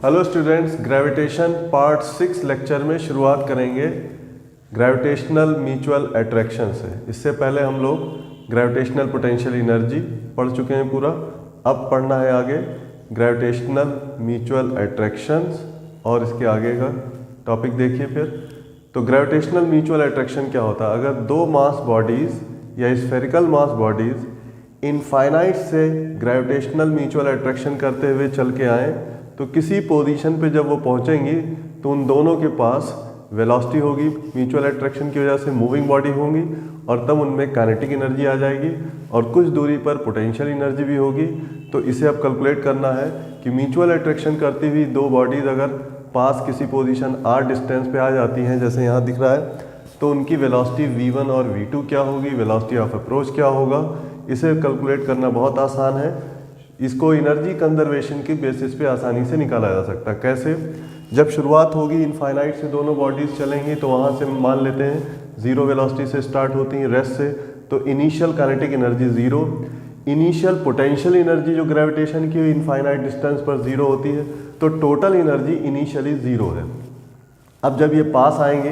Hello students, gravitation part 6 lecture में शुरुआत करेंगे ग्रेविटेशनल म्यूचुअल अट्रैक्शन से। इससे पहले हम लोग ग्रेविटेशनल पोटेंशियल एनर्जी पढ़ चुके हैं पूरा। अब पढ़ना है आगे ग्रेविटेशनल म्यूचुअल अट्रैक्शंस और इसके आगे का टॉपिक देखिए फिर। तो ग्रेविटेशनल म्यूचुअल अट्रैक्शन क्या होता है? अगर दो मास बॉडीज़ या स्फेरिकल मास बॉडीज़ इनफाइनाइट से ग्रेविटेशनल म्यूचुअल अट्रैक्शन करते हुए चल के आएँ तो किसी पोजीशन पे जब वो पहुंचेंगी तो उन दोनों के पास वेलोसिटी होगी, म्यूचुअल अट्रैक्शन की वजह से मूविंग बॉडी होंगी और तब उनमें काइनेटिक एनर्जी आ जाएगी और कुछ दूरी पर पोटेंशियल एनर्जी भी होगी। तो इसे अब कैलकुलेट करना है कि म्यूचुअल अट्रैक्शन करती हुई दो बॉडीज़ अगर पास किसी पोजीशन r डिस्टेंस पे आ जाती हैं, जैसे यहाँ दिख रहा है, तो उनकी वेलोसिटी v1 और v2 क्या होगी, वेलोसिटी ऑफ अप्रोच क्या होगा। इसे कैलकुलेट करना बहुत आसान है। इसको एनर्जी कंजर्वेशन की बेसिस पे आसानी से निकाला जा सकता है। कैसे? जब शुरुआत होगी इनफाइनाइट से दोनों बॉडीज़ चलेंगी तो वहाँ से मान लेते हैं ज़ीरो वेलोसिटी से स्टार्ट होती हैं रेस्ट से, तो initial kinetic energy zero, initial potential energy जो ग्रेविटेशन की इनफाइनाइट डिस्टेंस पर ज़ीरो होती है, तो टोटल एनर्जी इनिशियली ज़ीरो है। अब जब ये पास आएंगे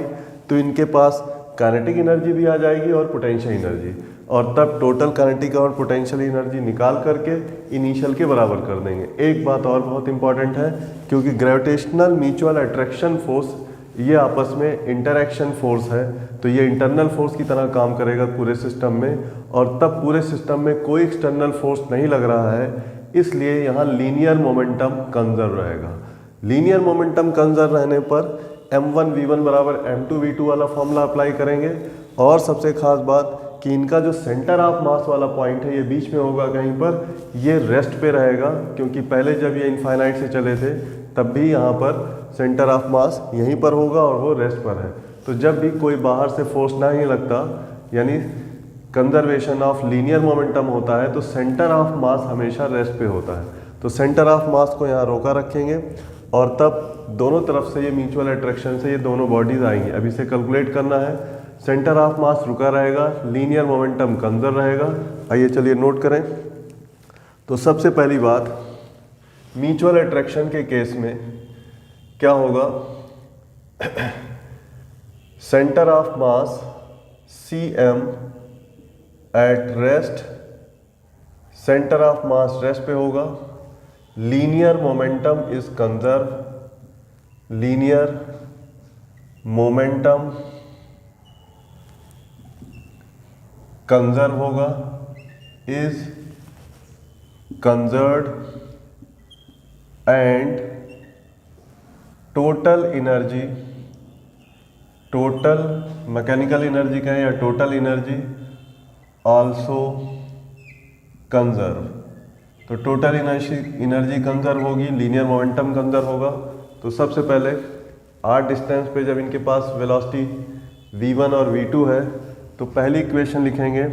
तो इनके पास काइनेटिक एनर्जी भी आ जाएगी और पोटेंशियल एनर्जी, और तब टोटल काइनेटिक और पोटेंशियल एनर्जी निकाल करके इनिशियल के बराबर कर देंगे। एक बात और बहुत इंपॉर्टेंट है, क्योंकि ग्रेविटेशनल म्यूचुअल अट्रैक्शन फोर्स ये आपस में इंटरैक्शन फोर्स है, तो ये इंटरनल फोर्स की तरह काम करेगा पूरे सिस्टम में, और तब पूरे सिस्टम में कोई एक्सटर्नल फोर्स नहीं लग रहा है, इसलिए यहाँ लीनियर मोमेंटम कंजर्व रहेगा। लीनियर मोमेंटम कंजर्व रहने पर m1v1 बराबर m2v2 वाला फॉर्मूला अप्लाई करेंगे। और सबसे खास बात कि इनका जो सेंटर ऑफ मास वाला पॉइंट है ये बीच में होगा कहीं पर, ये रेस्ट पे रहेगा, क्योंकि पहले जब ये इनफाइनाइट से चले थे तब भी यहाँ पर सेंटर ऑफ मास यहीं पर होगा और वो रेस्ट पर है। तो जब भी कोई बाहर से फोर्स नहीं लगता, यानी कंजर्वेशन ऑफ लीनियर मोमेंटम होता है, तो सेंटर ऑफ मास हमेशा रेस्ट पे होता है। तो सेंटर ऑफ मास को यहाँ रोका रखेंगे और तब दोनों तरफ से ये म्यूचुअल अट्रैक्शन से ये दोनों बॉडीज आएंगी। अब इसे कैलकुलेट करना है। सेंटर ऑफ मास रुका रहेगा, लीनियर मोमेंटम कंजर्व रहेगा। आइए चलिए नोट करें। तो सबसे पहली बात, म्यूचुअल अट्रैक्शन के केस में क्या होगा, center of mass cm at rest, center of mass rest पे होगा, linear momentum is conserve, linear momentum conserve होगा, is conserved, and total energy, total mechanical energy कहें या टोटल एनर्जी आल्सो कंजर्व। तो टोटल एनर्जी कंजर्व होगी, linear momentum conserve होगा। तो सबसे पहले r डिस्टेंस पे जब इनके पास वेलोसिटी v1 और v2 है, तो पहली इक्वेशन लिखेंगे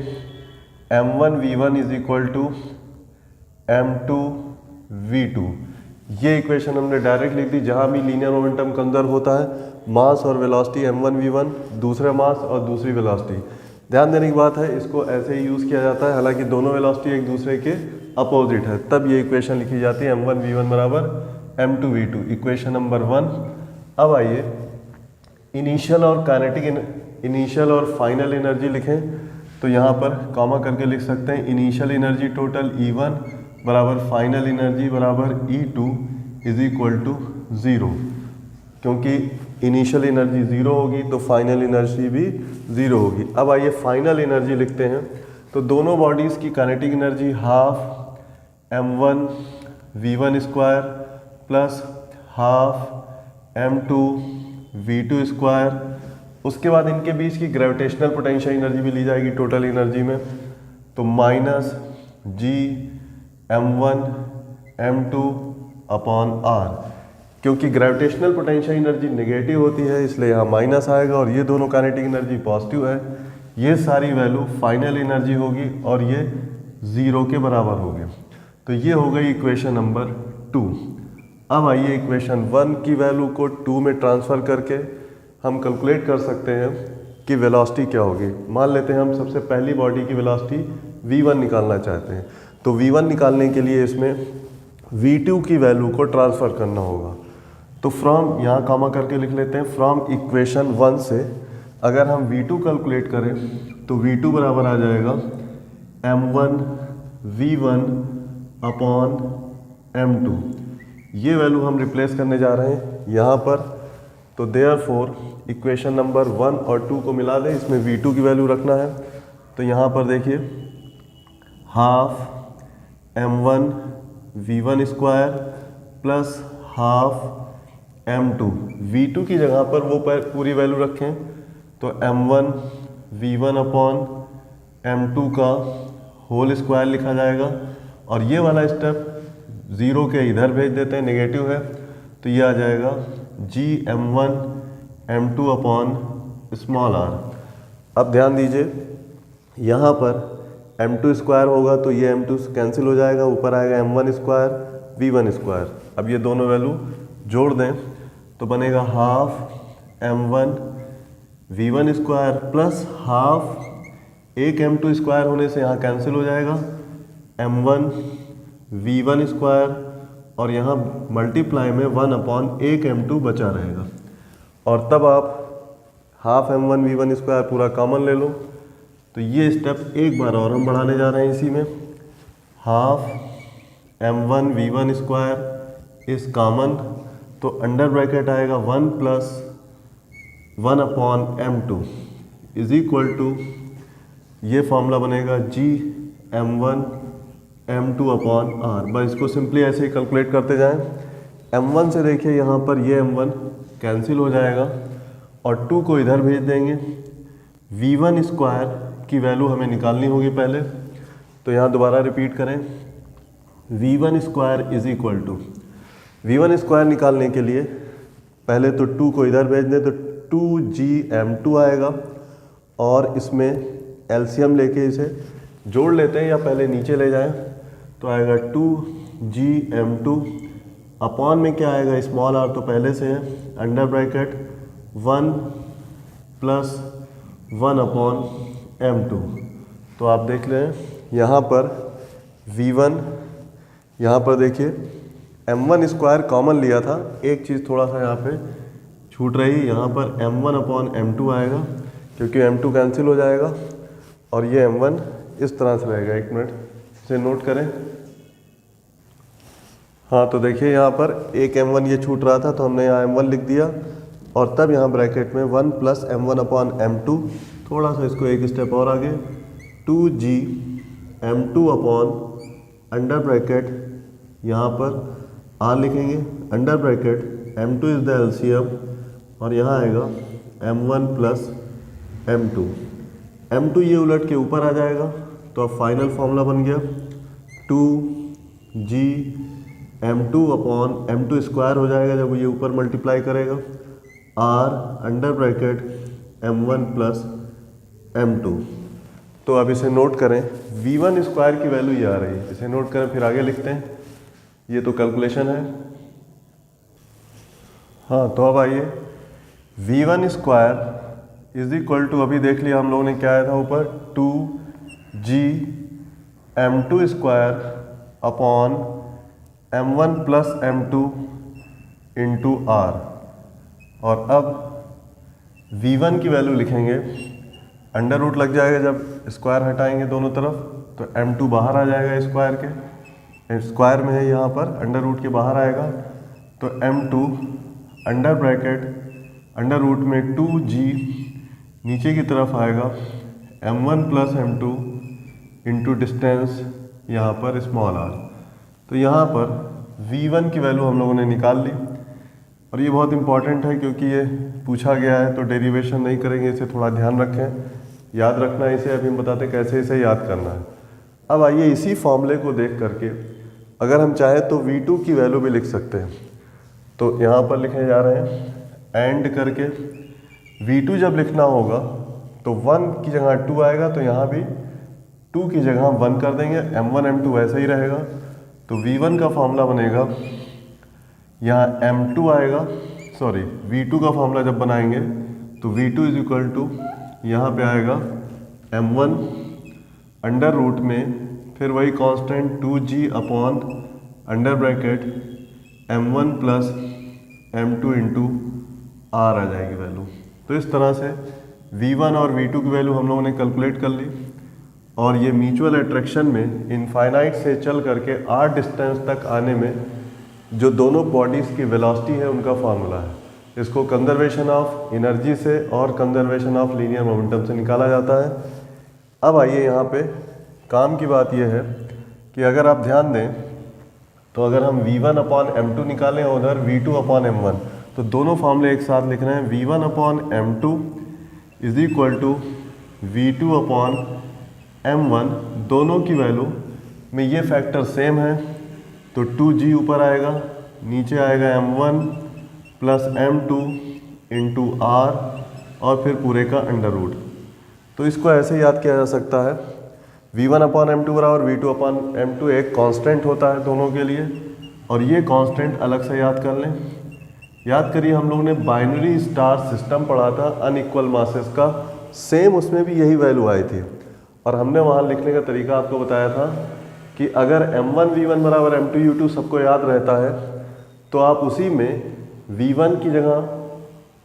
m1v1 is equal to m2v2। ये इक्वेशन हमने डायरेक्ट लिख दी। जहाँ भी लीनियर मोमेंटम कंजर्व होता है, मास और वेलोसिटी m1v1, दूसरा मास और दूसरी वेलोसिटी। ध्यान देने की बात है, इसको ऐसे ही यूज़ किया जाता है, हालांकि दोनों वेलोसिटी एक दूसरे के अपोजिट है, तब ये इक्वेशन लिखी जाती है m1v1 बराबर m2v2, इक्वेशन नंबर 1। अब आइए इनिशियल और काइनेटिक इनिशियल और फाइनल एनर्जी लिखें। तो यहाँ पर कॉमा करके लिख सकते हैं इनिशियल एनर्जी टोटल E1 बराबर फाइनल एनर्जी बराबर E2 इज इक्वल टू 0, क्योंकि इनिशियल एनर्जी 0 होगी तो फाइनल एनर्जी भी 0 होगी। अब आइए फाइनल एनर्जी लिखते हैं। तो दोनों बॉडीज़ की kinetic energy half m1v1 square plus half m2v2 square. उसके बाद इनके बीच की ग्रेविटेशनल पोटेंशियल एनर्जी भी ली जाएगी टोटल एनर्जी में, तो minus g m1 m2 upon r। क्योंकि ग्रेविटेशनल पोटेंशियल एनर्जी नेगेटिव होती है इसलिए यहाँ माइनस आएगा, और ये दोनों काइनेटिक एनर्जी पॉजिटिव है। ये सारी वैल्यू फाइनल एनर्जी होगी और ये 0 के बराबर होगी। तो ये हो गई इक्वेशन नंबर 2। अब आइए इक्वेशन 1 की वैल्यू को 2 में ट्रांसफ़र करके हम कैलकुलेट कर सकते हैं कि वेलोसिटी क्या होगी। मान लेते हैं हम सबसे पहली बॉडी की वेलोसिटी v1 निकालना चाहते हैं, तो v1 निकालने के लिए इसमें v2 की वैल्यू को ट्रांसफ़र करना होगा। तो फ्रॉम यहाँ कामा करके लिख लेते हैं, फ्रॉम इक्वेशन 1 से अगर हम V2 कैलकुलेट करें तो V2 बराबर आ जाएगा m1 v1 अपॉन m2। ये वैल्यू हम रिप्लेस करने जा रहे हैं यहाँ पर। तो देयरफॉर इक्वेशन नंबर 1 और 2 को मिला दें, इसमें V2 की वैल्यू रखना है। तो यहाँ पर देखिए half m1 v1 square plus half m2, V2 की जगह पर वो पूरी वैल्यू रखें तो m1 v1 अपॉन m2 का होल स्क्वायर लिखा जाएगा। और ये वाला स्टेप 0 के इधर भेज देते हैं, नेगेटिव है, तो ये आ जाएगा g m1 m2 upon small r। अब ध्यान दीजिए यहाँ पर m2 स्क्वायर होगा तो ये m2 कैंसिल हो जाएगा, ऊपर आएगा m1 स्क्वायर v1 स्क्वायर। अब ये दोनों वैल्यू जोड़ दें तो बनेगा half m1 v1 square plus half एक m2 स्क्वायर होने से यहाँ कैंसिल हो जाएगा m1 v1 स्क्वायर, और यहाँ मल्टीप्लाई में 1 अपॉन एक m2 बचा रहेगा। और तब आप हाफ m1 v1 स्क्वायर पूरा कॉमन ले लो। तो ये स्टेप एक बार और हम बढ़ाने जा रहे हैं इसी में, हाफ m1 v1 स्क्वायर इस कॉमन, तो अंडर ब्रैकेट आएगा 1 plus 1 upon m2 is equal to, ये फॉर्मूला बनेगा g m1 m2 upon r। बस इसको सिंपली ऐसे ही कैलकुलेट करते जाएं। m1 से देखिए यहाँ पर ये m1 कैंसिल हो जाएगा और 2 को इधर भेज देंगे। v1 स्क्वायर की वैल्यू हमें निकालनी होगी पहले, तो यहाँ दोबारा रिपीट करें, v1 square is equal to, v1 square निकालने के लिए पहले तो 2 को इधर भेज दें तो 2g m2 आएगा, और इसमें एलसीएम लेके इसे जोड़ लेते हैं या पहले नीचे ले जाएं तो आएगा 2g m2 अपॉन में क्या आएगा, स्मॉल r तो पहले से है, under bracket 1 plus 1 upon m2। तो आप देख लें यहाँ पर v1, यहाँ पर देखिए m1 स्क्वायर कॉमन लिया था, एक चीज़ थोड़ा सा यहाँ पे छूट रही, यहाँ पर m1 अपॉन m2 आएगा क्योंकि m2 कैंसिल हो जाएगा, और ये m1 इस तरह से रहेगा। एक मिनट इसे नोट करें। हाँ तो देखिए यहाँ पर एक m1 ये छूट रहा था तो हमने यहाँ m1 लिख दिया, और तब यहाँ ब्रैकेट में 1 प्लस m1 अपॉन m2, थोड़ा सा इसको एक स्टेप और आगे, 2g m2 upon under bracket यहाँ पर r लिखेंगे, under bracket m2 is the LCM, और यहाँ आएगा m1 प्लस m2। m2 ये उलट के ऊपर आ जाएगा, तो अब फाइनल फॉर्मूला बन गया 2g m2 upon m2 square हो जाएगा जब ये ऊपर मल्टीप्लाई करेगा, r under bracket m1 plus m2। तो अब इसे नोट करें, v1 स्क्वायर की वैल्यू ये आ रही है, इसे नोट करें फिर आगे लिखते हैं, ये तो कैलकुलेशन है। हाँ तो अब आइए, v1 square is equal to, अभी देख लिया हम लोगों ने क्या आया था ऊपर, 2g m2 square upon m1 plus m2 into r। और अब v1 की वैल्यू लिखेंगे, अंडर रूट लग जाएगा जब स्क्वायर हटाएंगे दोनों तरफ, तो m2 बाहर आ जाएगा स्क्वायर के, स्क्वायर में है यहाँ पर, अंडर रूट के बाहर आएगा, तो m2 under bracket under root में 2g नीचे की तरफ आएगा m1 plus m2 into distance यहाँ पर स्मॉल r। तो यहाँ पर v1 की वैल्यू हम लोगों ने निकाल ली, और ये बहुत इंपॉर्टेंट है क्योंकि ये पूछा गया है, तो डेरिवेशन नहीं करेंगे, इसे थोड़ा ध्यान रखें, याद रखना है इसे। अभी हम बताते हैं कैसे इसे याद करना है। अब आइए इसी फॉर्मूले को देख करके अगर हम चाहें तो v2 की वैल्यू भी लिख सकते हैं। तो यहाँ पर लिखे जा रहे हैं एंड करके, v2 जब लिखना होगा तो 1 की जगह 2 आएगा, तो यहाँ भी 2 की जगह 1 कर देंगे, m1 m2 वैसे ही रहेगा। तो v1 का फॉर्मूला बनेगा, यहाँ m2 आएगा, सॉरी v2 का फॉर्मूला जब बनाएंगे तो v2 इज इक्वल टू, यहाँ पे आएगा m1 अंडर रूट में फिर वही constant 2g upon under bracket m1 plus m2 into r आ जाएगी वैल्यू। तो इस तरह से v1 और v2 की वैल्यू हम लोगों ने कैलकुलेट कर ली, और ये म्यूचुअल अट्रैक्शन में इनफाइनाइट से चल करके r डिस्टेंस तक आने में जो दोनों बॉडीज़ की वेलोसिटी है उनका फार्मूला है। इसको कंजर्वेशन ऑफ एनर्जी से और कंजर्वेशन ऑफ लीनियर मोमेंटम से निकाला जाता है। अब आइए यहाँ पे काम की बात यह है कि अगर आप ध्यान दें तो अगर हम v1 अपॉन m2 निकालें और उधर v2 अपॉन m1, तो दोनों फॉर्मूले एक साथ लिख रहे हैं। v1 upon m2 is equal to v2 upon m1, दोनों की वैल्यू में ये फैक्टर सेम है, तो 2g ऊपर आएगा, नीचे आएगा m1 plus m2 into are और फिर पूरे का अंडर रूट। तो इसको ऐसे याद किया जा सकता है, v1 अपॉन m2 बराबर v2 अपॉन m2 एक कांस्टेंट होता है दोनों के लिए, और ये कांस्टेंट अलग से याद कर लें। याद करिए हम लोगों ने बाइनरी स्टार सिस्टम पढ़ा था अनइक्वल मासेस का, सेम उसमें भी यही वैल्यू आई थी, और हमने वहाँ लिखने का तरीका आपको बताया था कि अगर m1 v1 बराबर m2 u2 सबको याद रहता है तो आप उसी में v1 की जगह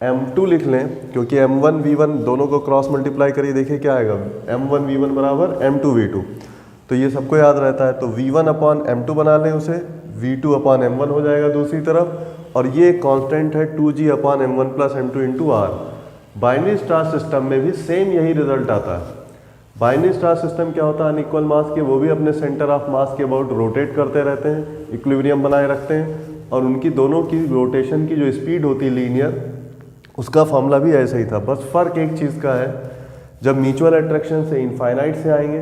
m2 लिख लें, क्योंकि m1 v1 दोनों को क्रॉस मल्टीप्लाई करिए, देखिए क्या आएगा, m1 v1 बराबर m2 v2, तो ये सबको याद रहता है। तो v1 अपॉन m2 बना लें उसे, v2 अपॉन m1 हो जाएगा दूसरी तरफ, और ये एक कांस्टेंट है 2g upon m1 plus m2 into R. Binary star system में भी सेम यही रिजल्ट आता है। बाइनरी स्टार सिस्टम क्या होता है, अनइक्वल मास के वो भी अपने सेंटर ऑफ मास के अबाउट रोटेट करते रहते हैं, इक्विलिब्रियम बनाए रखते हैं, और उनकी दोनों की रोटेशन की जो स्पीड होती है लीनियर, उसका फॉर्मूला भी ऐसा ही था। बस फ़र्क एक चीज़ का है, जब म्यूचुअल अट्रैक्शन से इनफाइनाइट से आएंगे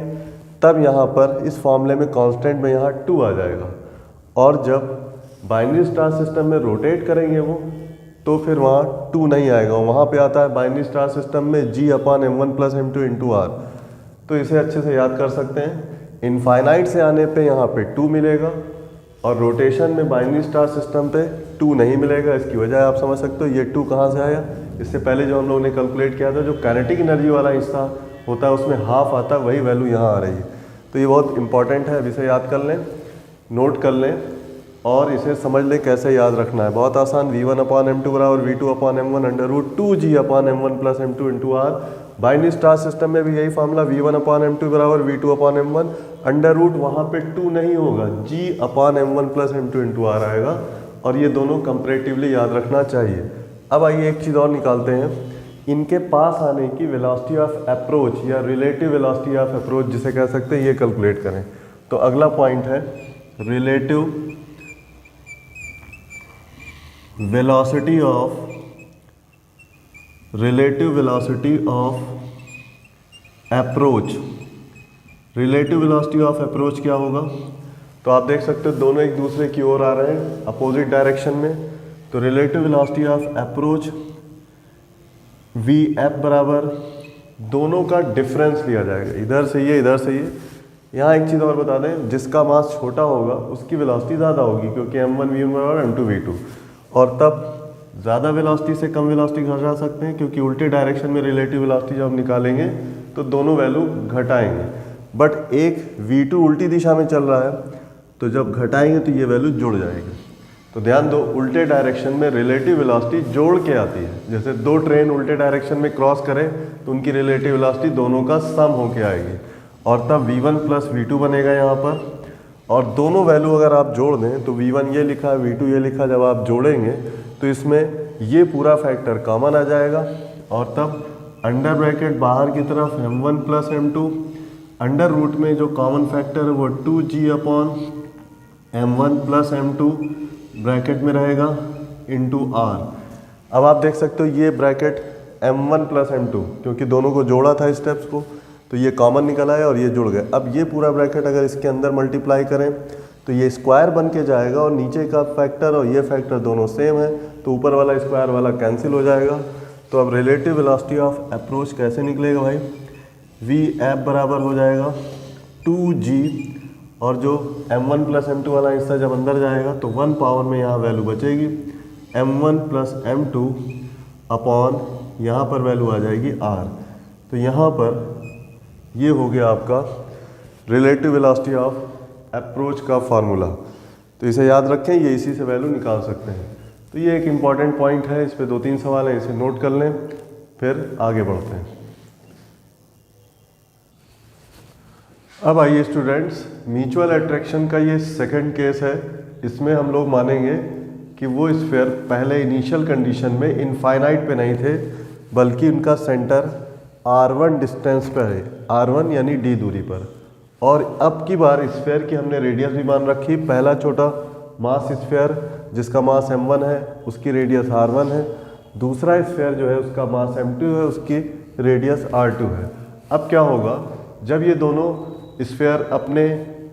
तब यहाँ पर इस फॉर्मूले में कांस्टेंट में यहाँ 2 आ जाएगा, और जब बाइनरी स्टार सिस्टम में रोटेट करेंगे वो, तो फिर वहाँ 2 नहीं आएगा, वहाँ पे आता है बाइनरी स्टार सिस्टम में g upon m1 plus m2 into R. तो इसे अच्छे से याद कर सकते हैं। इनफाइनाइट से आने पे यहाँ पे 2 मिलेगा, और रोटेशन में बाइनरी स्टार सिस्टम पे 2 नहीं मिलेगा। इसकी वजह आप समझ सकते हो, ये 2 कहाँ से आया, इससे पहले जो हम लोगों ने कैलकुलेट किया था, जो काइनेटिक एनर्जी वाला हिस्सा होता है उसमें हाफ आता है, वही वैल्यू यहाँ आ रही है। तो ये बहुत इंपॉर्टेंट है, अब इसे याद कर लें, नोट कर लें, और इसे समझ लें कैसे याद रखना है। बहुत आसान, v1 अपॉन m2 बराबर v2 upon m1 under root 2g upon m1 plus m2 into R. Binary star system में भी यही फार्मूला, v1 अपॉन m2 बराबर v2 upon m1 under root, वहाँ पे 2 नहीं होगा, g upon m1 plus m2 into R आएगा, और ये दोनों कंपैरेटिवली याद रखना चाहिए। अब आइए एक चीज़ और निकालते हैं, इनके पास आने की वेलोसिटी ऑफ अप्रोच या रिलेटिव वेलोसिटी ऑफ अप्रोच जिसे कह सकते हैं, ये कैलकुलेट करें। तो अगला पॉइंट है relative velocity of approach. Relative velocity of approach क्या होगा, तो आप देख सकते हो दोनों एक दूसरे की ओर आ रहे हैं अपोजिट डायरेक्शन में। तो relative velocity of approach vf बराबर दोनों का डिफरेंस लिया जाएगा, इधर से ये इधर से ये। यहाँ एक चीज़ और बता दें, जिसका मास छोटा होगा उसकी वेलोसिटी ज़्यादा होगी, क्योंकि m1 v1 बराबर m2 v2, और तब ज़्यादा वेलोसिटी से कम वेलोसिटी घटा सकते हैं, क्योंकि उल्टे डायरेक्शन में रिलेटिव वेलोसिटी जब निकालेंगे तो दोनों वैल्यू घटाएंगे। बट एक v2 उल्टी दिशा में चल रहा है, तो जब घटाएंगे तो ये वैल्यू जुड़ जाएगी। तो ध्यान दो, उल्टे डायरेक्शन में रिलेटिव वेलोसिटी जोड़ के आती है। जैसे दो ट्रेन उल्टे डायरेक्शन में क्रॉस करें तो उनकी रिलेटिव वेलोसिटी दोनों का सम होके आएगी, और तब v1 प्लस v2 बनेगा यहाँ पर। और दोनों वैल्यू अगर आप जोड़ दें तो v1 ये लिखा है, v2 ये लिखा, जब आप जोड़ेंगे तो इसमें ये पूरा फैक्टर कॉमन आ जाएगा, और तब अंडर ब्रैकेट बाहर की तरफ m1 plus m2, under root में जो कॉमन फैक्टर है वो 2g upon m1 plus m2 bracket में रहेगा इंटू r। अब आप देख सकते हो ये ब्रैकेट m1 प्लस m2, क्योंकि दोनों को जोड़ा था स्टेप्स को, तो ये कॉमन निकल आया और ये जुड़ गए। अब ये पूरा ब्रैकेट अगर इसके अंदर मल्टीप्लाई करें तो ये स्क्वायर बन के जाएगा, और नीचे का फैक्टर और ये फैक्टर दोनों सेम है, तो ऊपर वाला स्क्वायर वाला कैंसिल हो जाएगा। तो अब रिलेटिव वेलोसिटी ऑफ अप्रोच कैसे निकलेगा भाई, vf बराबर हो जाएगा 2g, और जो m1 प्लस m2 वाला हिस्सा जब अंदर जाएगा तो 1 पावर में यहाँ वैल्यू बचेगी m1 प्लस m2 अपॉन यहाँ पर वैल्यू आ जाएगी r। तो यहाँ पर ये हो गया आपका रिलेटिव वेलोसिटी ऑफ अप्रोच का फार्मूला। तो इसे याद रखें, ये इसी से वैल्यू निकाल सकते हैं। तो ये एक इम्पॉर्टेंट पॉइंट है, इस पे 2-3 सवाल हैं, इसे नोट कर लें, फिर आगे बढ़ते हैं। अब आइए स्टूडेंट्स, म्यूचुअल अट्रैक्शन का ये सेकंड केस है। इसमें हम लोग मानेंगे कि वो स्फीयर पहले इनिशियल कंडीशन में इनफाइनाइट पे नहीं थे, बल्कि उनका सेंटर r1 डिस्टेंस पर है, r1 यानी d दूरी पर। और अब की बार स्फीयर की हमने रेडियस भी मान रखी। पहला छोटा मास स्फीयर जिसका मास m1 है, उसकी रेडियस r1 है। दूसरा स्फीयर जो है उसका मास m2 है, उसकी रेडियस r2 है। अब क्या होगा, जब ये दोनों स्फीयर अपने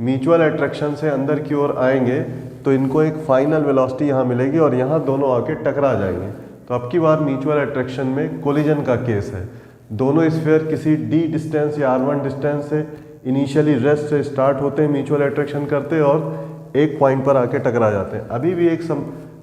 म्यूचुअल अट्रैक्शन से अंदर की ओर आएंगे तो इनको एक फाइनल वेलोसिटी यहाँ मिलेगी और यहाँ दोनों आके टकरा जाएंगे। तो अब की बार म्यूचुअल अट्रैक्शन में कोलिजन का केस है। दोनों स्फीयर किसी d डिस्टेंस या r1 डिस्टेंस से इनिशियली रेस्ट से स्टार्ट होते हैं, म्यूचुअल अट्रैक्शन करते हैं और एक पॉइंट पर आके टकरा जाते हैं। अभी भी एक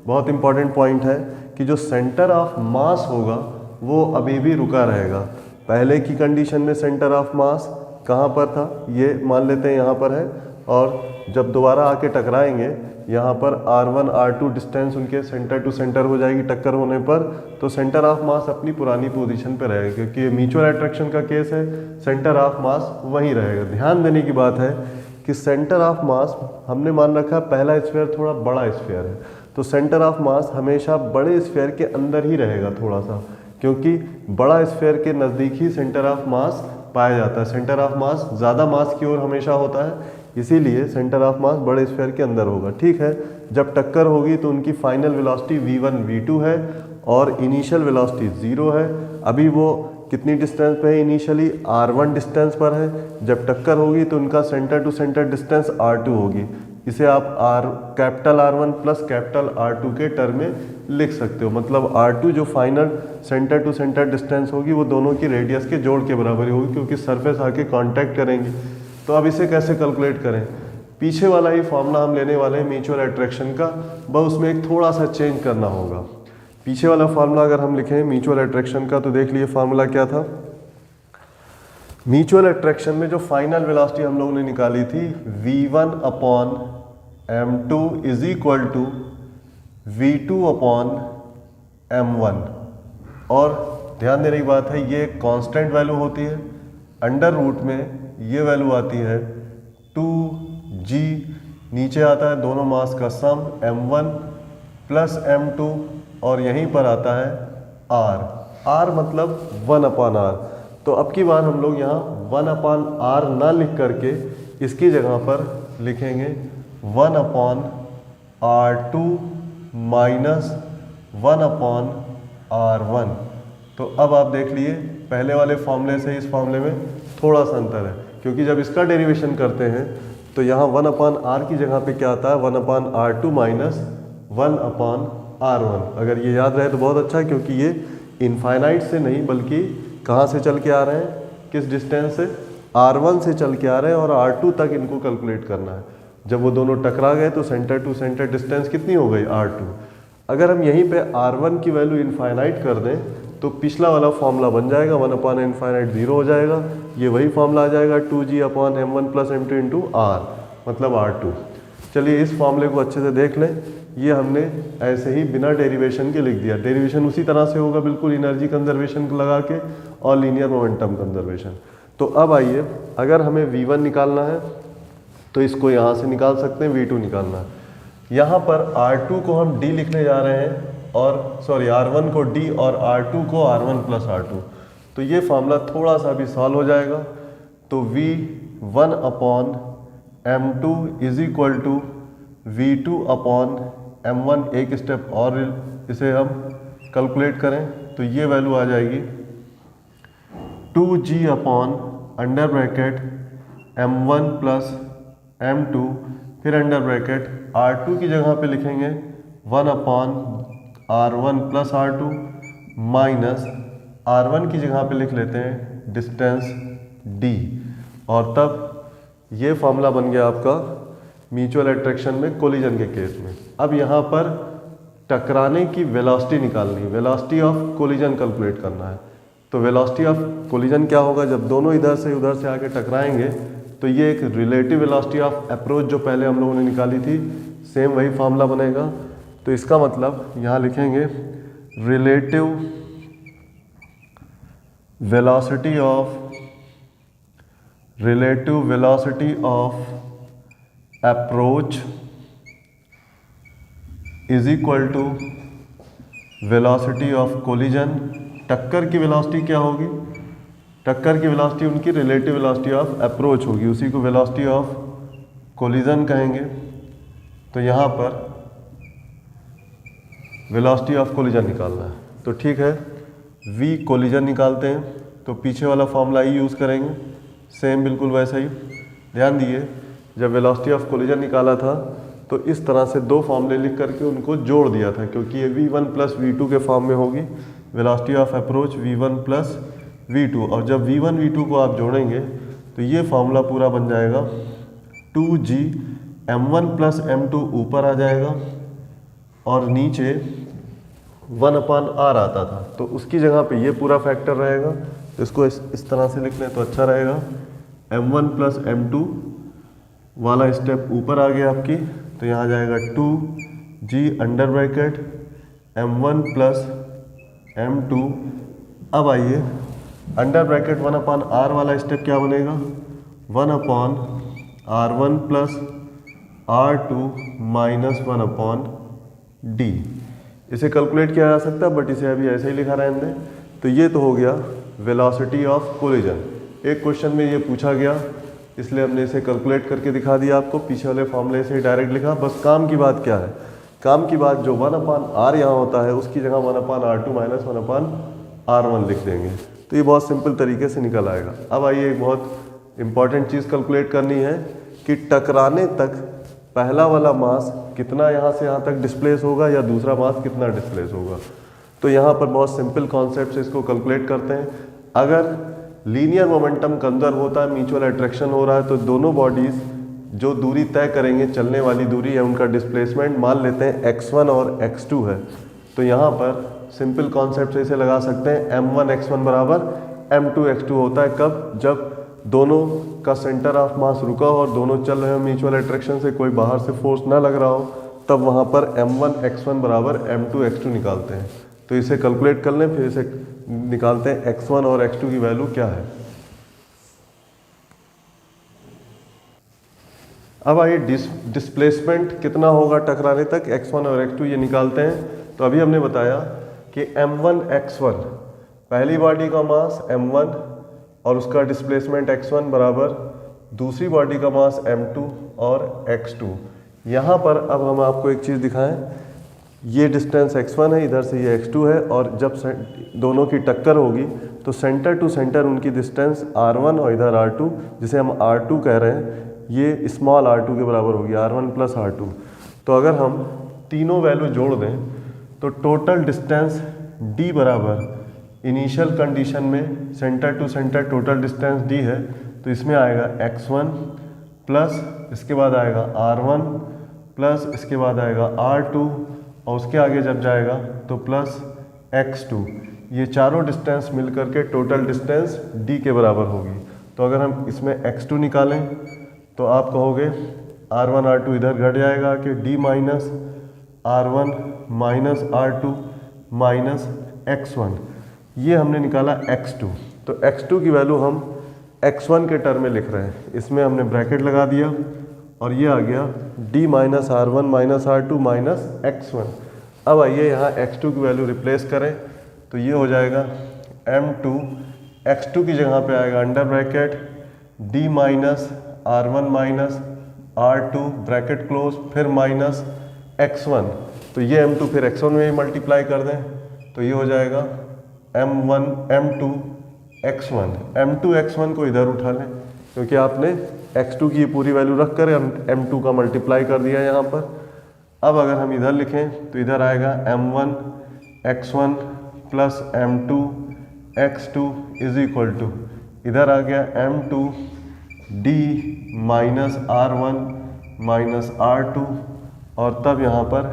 बहुत इंपॉर्टेंट पॉइंट है कि जो सेंटर ऑफ मास होगा वो अभी भी रुका रहेगा। पहले की कंडीशन में सेंटर ऑफ मास कहाँ पर था, ये मान लेते हैं यहाँ पर है, और जब दोबारा आके टकराएंगे यहाँ पर r1 r2 डिस्टेंस उनके सेंटर टू सेंटर हो जाएगी टक्कर होने पर, तो सेंटर ऑफ मास अपनी पुरानी पोजीशन पे रहेगा। क्योंकि ये म्यूचुअल अट्रैक्शन का केस है, सेंटर ऑफ मास वहीं रहेगा। ध्यान देने की बात है कि सेंटर ऑफ मास हमने मान रखा पहला स्फीयर थोड़ा बड़ा स्फीयर है, तो सेंटर ऑफ मास हमेशा बड़े स्फीयर के अंदर ही रहेगा थोड़ा सा, क्योंकि बड़ा स्फीयर के नज़दीक ही सेंटर ऑफ मास पाया जाता है। सेंटर ऑफ मास ज़्यादा मास की ओर हमेशा होता है, इसीलिए सेंटर ऑफ मास बड़े स्फीयर के अंदर होगा। ठीक है, जब टक्कर होगी तो उनकी फाइनल वेलोसिटी v1 v2 है और इनिशियल वेलोसिटी 0 है। अभी वो कितनी डिस्टेंस पे है, इनिशियली r1 डिस्टेंस पर है। जब टक्कर होगी तो उनका centre to centre distance r2 होगी। इसे आप capital R1 plus capital R2 के टर्म में लिख सकते हो। मतलब R2 जो final centre to centre distance होगी वो दोनों की रेडियस के जोड़ के बराबर होगी, क्योंकि सरफेस आके कांटेक्ट करेंगे। तो अब इसे कैसे कैलकुलेट करें, पीछे वाला ही फॉर्मूला हम लेने वाले हैं म्यूचुअल अट्रैक्शन का, बस उसमें एक थोड़ा सा चेंज करना होगा। पीछे वाला फार्मूला अगर हम लिखें म्यूचुअल अट्रैक्शन का, तो देख लिए फार्मूला क्या था। म्यूचुअल अट्रैक्शन में जो फाइनल वेलोसिटी हम लोगों ने निकाली थी v1 upon m2 is equal to v2 upon m1। और ध्यान देने की बात है, ये एक कांस्टेंट वैल्यू होती है। अंडर रूट में ये वैल्यू आती है 2g, नीचे आता है दोनों मास का सम m1 प्लस m2, और यहीं पर आता है r मतलब 1 अपॉन r। तो अब की बार हम लोग यहाँ 1 अपॉन r ना लिख करके इसकी जगह पर लिखेंगे 1 upon r2 minus 1 upon r1। तो अब आप देख लिए पहले वाले फॉर्मूले से इस फॉर्मूले में थोड़ा सा अंतर है, क्योंकि जब इसका डेरिवेशन करते हैं तो यहाँ 1 अपॉन r की जगह पे क्या आता है 1 upon r2 minus 1 upon r1। अगर ये याद रहे तो बहुत अच्छा है, क्योंकि ये इनफाइनाइट से नहीं बल्कि कहाँ से चल के आ रहे हैं, किस डिस्टेंस से, r1 से चल के आ रहे हैं, और r2 तक इनको कैलकुलेट करना है। जब वो दोनों टकरा गए तो सेंटर टू सेंटर डिस्टेंस कितनी हो गई r2। अगर हम यहीं पे r1 की वैल्यू इनफाइनाइट कर दें तो पिछला वाला फॉर्मूला बन जाएगा, 1 अपॉन इनफाइनाइट 0 हो जाएगा। ये वही फॉर्मूला आ जाएगा 2g upon m1 plus m2 into r मतलब r2। चलिए इस फॉर्मूले को अच्छे से देख लें। ये हमने ऐसे ही बिना डेरिवेशन के लिख दिया। डेरिवेशन उसी तरह से होगा बिल्कुल, एनर्जी कंजर्वेशन लगा के और लीनियर मोमेंटम कंजर्वेशन। तो अब आइए, अगर हमें v1 निकालना है तो इसको यहाँ से निकाल सकते हैं, v2 निकालना है। यहाँ पर r2 को हम d लिखने जा रहे हैं, और सॉरी r1 को d और r2 को r1 प्लस r2। तो ये फार्मूला थोड़ा सा भी सॉल्व हो जाएगा। तो v1 upon m2 is equal to v2 upon m1। एक स्टेप और इसे हम कैलकुलेट करें तो ये वैल्यू आ जाएगी 2g upon under bracket m1 plus m2, फिर अंडर ब्रैकेट r2 की जगह पे लिखेंगे 1 upon r1 plus r2 minus r1 की जगह पे लिख लेते हैं डिस्टेंस d, और तब ये फॉर्मूला बन गया आपका म्यूचुअल अट्रैक्शन में कोलिजन के केस में। अब यहाँ पर टकराने की वेलोसिटी निकालनी है, वेलोसिटी ऑफ कोलिजन कैलकुलेट करना है। तो वेलोसिटी ऑफ कोलिजन क्या होगा, जब दोनों इधर से उधर से आके टकराएंगे तो ये एक रिलेटिव वेलोसिटी ऑफ अप्रोच जो पहले हम लोगों ने निकाली थी, सेम वही फार्मूला बनेगा। तो इसका मतलब यहाँ लिखेंगे relative velocity of approach is equal to velocity of collision. टक्कर की वेलोसिटी क्या होगी? टक्कर की वेलोसिटी उनकी रिलेटिव वेलोसिटी ऑफ अप्रोच होगी, उसी को वेलोसिटी ऑफ कोलिजन कहेंगे। तो यहाँ पर वेलोसिटी ऑफ कोलिजन निकालना है, तो ठीक है, v कोलिजन निकालते हैं, तो पीछे वाला फॉर्मूला ही यूज़ करेंगे, सेम बिल्कुल वैसा ही। ध्यान दिए, जब वेलोसिटी ऑफ कोलिजन निकाला था तो इस तरह से दो फॉर्मूले लिख करके उनको जोड़ दिया था, क्योंकि ये v1 प्लस v2 के फॉर्म में होगी, velocity of approach v1 plus v2। और जब v1 v2 को आप जोड़ेंगे तो ये फॉर्मूला पूरा बन जाएगा 2g m1 प्लस m2 ऊपर आ जाएगा और नीचे 1/r आता था, तो उसकी जगह पे ये पूरा फैक्टर रहेगा। तो इसको इस तरह से लिख लें तो अच्छा रहेगा। m1 प्लस m2 वाला स्टेप ऊपर आ गया आपकी, तो यहाँ जाएगा 2g under bracket m1 plus m2। अब आइए अंडर ब्रैकेट 1/r वाला स्टेप क्या बनेगा? 1/r1 plus r2 minus 1/d। इसे कैलकुलेट किया जा सकता है, बट इसे अभी ऐसे ही लिखा रहने दें। तो ये तो हो गया वेलोसिटी ऑफ कोलिजन। एक क्वेश्चन में ये पूछा गया, इसलिए हमने इसे कैलकुलेट करके दिखा दिया आपको, पीछे वाले फॉर्मूले से डायरेक्ट लिखा। बस काम की बात क्या है? काम की बात जो 1/r यहाँ होता है उसकी जगह 1/r2 माइनस 1/r1 लिख देंगे, तो ये बहुत सिंपल तरीके से निकल आएगा। अब आइए एक बहुत इंपॉर्टेंट चीज़ कैलकुलेट करनी है कि टकराने तक पहला वाला मास कितना यहाँ से यहाँ तक डिस्प्लेस होगा या दूसरा मास कितना डिस्प्लेस होगा। तो यहाँ पर बहुत सिंपल कॉन्सेप्ट से इसको कैलकुलेट करते हैं। अगर लीनियर मोमेंटम कंजर्व होता है, म्यूचुअल अट्रैक्शन हो रहा है, तो दोनों बॉडीज जो दूरी तय करेंगे, चलने वाली दूरी है, उनका डिस्प्लेसमेंट मान लेते हैं x1 और x2 है। तो यहाँ पर सिंपल कॉन्सेप्ट से इसे लगा सकते हैं m1 x1 बराबर m2 x2 होता है। कब? जब दोनों का सेंटर ऑफ मास रुका हो और दोनों चल रहे हो म्यूचुअल अट्रैक्शन से, कोई बाहर से फोर्स ना लग रहा हो, तब वहाँ पर m1 x1 बराबर m2 x2 निकालते हैं। तो इसे कैलकुलेट कर लें, फिर इसे निकालते हैं x1 और x2 की वैल्यू क्या है। अब आइए डिस्प्लेसमेंट कितना होगा टकराने तक, x1 और x2 ये निकालते हैं। तो अभी हमने बताया कि m1 x1 पहली बॉडी का मास m1 और उसका डिस्प्लेसमेंट x1 बराबर दूसरी बॉडी का मास m2 और x2। यहाँ पर अब हम आपको एक चीज़ दिखाएं, ये डिस्टेंस x1 है, इधर से ये x2 है, और जब दोनों की टक्कर होगी तो सेंटर टू सेंटर उनकी डिस्टेंस r1 और इधर r2, जिसे हम r2 कह रहे हैं, ये स्मॉल r2 के बराबर होगी, r1 प्लस r2। तो अगर हम तीनों वैल्यू जोड़ दें तो टोटल डिस्टेंस d बराबर इनिशियल कंडीशन में centre to centre total distance d है, तो इसमें आएगा x1 प्लस इसके बाद आएगा r1 प्लस इसके बाद आएगा r2 और उसके आगे जब जाएगा तो प्लस x2। ये चारों डिस्टेंस मिल करके टोटल डिस्टेंस d के बराबर होगी। तो अगर हम इसमें x2 निकालें तो आप कहोगे r1 r2 इधर घट जाएगा कि d minus r1 minus r2 minus x1, ये हमने निकाला x2। तो x2 की वैल्यू हम x1 के टर्म में लिख रहे हैं, इसमें हमने ब्रैकेट लगा दिया और ये आ गया d minus r1 minus r2 minus x1। अब आइए यहाँ x2 की वैल्यू रिप्लेस करें, तो ये हो जाएगा m2, x2 की जगह पे आएगा under bracket d minus r1 minus r2 bracket close, फिर माइनस x1। तो ये m2 फिर x1 में ही मल्टीप्लाई कर दें, तो ये हो जाएगा m2 x1 को इधर उठा लें, क्योंकि आपने x2 की पूरी वैल्यू रख कर m2 का मल्टीप्लाई कर दिया यहाँ पर। अब अगर हम इधर लिखें तो इधर आएगा m1 x1 plus m2 x2 is equal to, इधर आ गया m2 d minus r1 minus r2, और तब यहाँ पर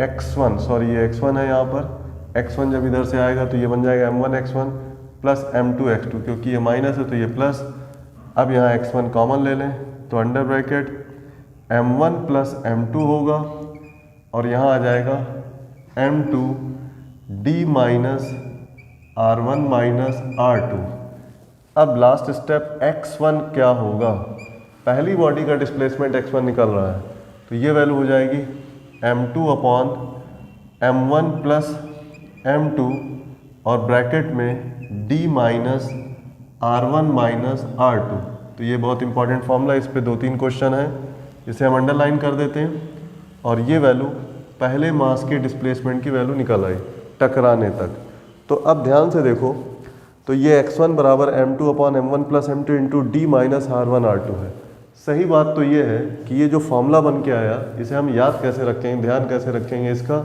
x1, सॉरी ये x1 है, यहाँ पर x1 जब इधर से आएगा तो ये बन जाएगा m1 x1 plus m2 x2, क्योंकि ये माइनस है तो ये प्लस। अब यहाँ x1 कॉमन ले लें तो under bracket m1 plus m2 होगा और यहाँ आ जाएगा m2 d minus r1 minus r2। अब लास्ट स्टेप x1 क्या होगा, पहली बॉडी का डिस्प्लेसमेंट x1 निकल रहा है, तो ये वैल्यू हो जाएगी m2 upon m1 plus m2 और ब्रैकेट में d minus r1 minus r2। तो ये बहुत इंपॉर्टेंट फॉर्मूला, इस पे 2-3 क्वेश्चन है, इसे हम अंडरलाइन कर देते हैं। और ये वैल्यू पहले मास के डिस्प्लेसमेंट की वैल्यू निकल आई टकराने तक। तो अब ध्यान से देखो, तो ये x1 बराबर m2 upon m1 plus m2 into D minus r1 r2 है। सही बात तो ये है कि ये जो फॉर्मूला बन के आया, इसे हम याद कैसे रखेंगे, ध्यान कैसे रखेंगे इसका,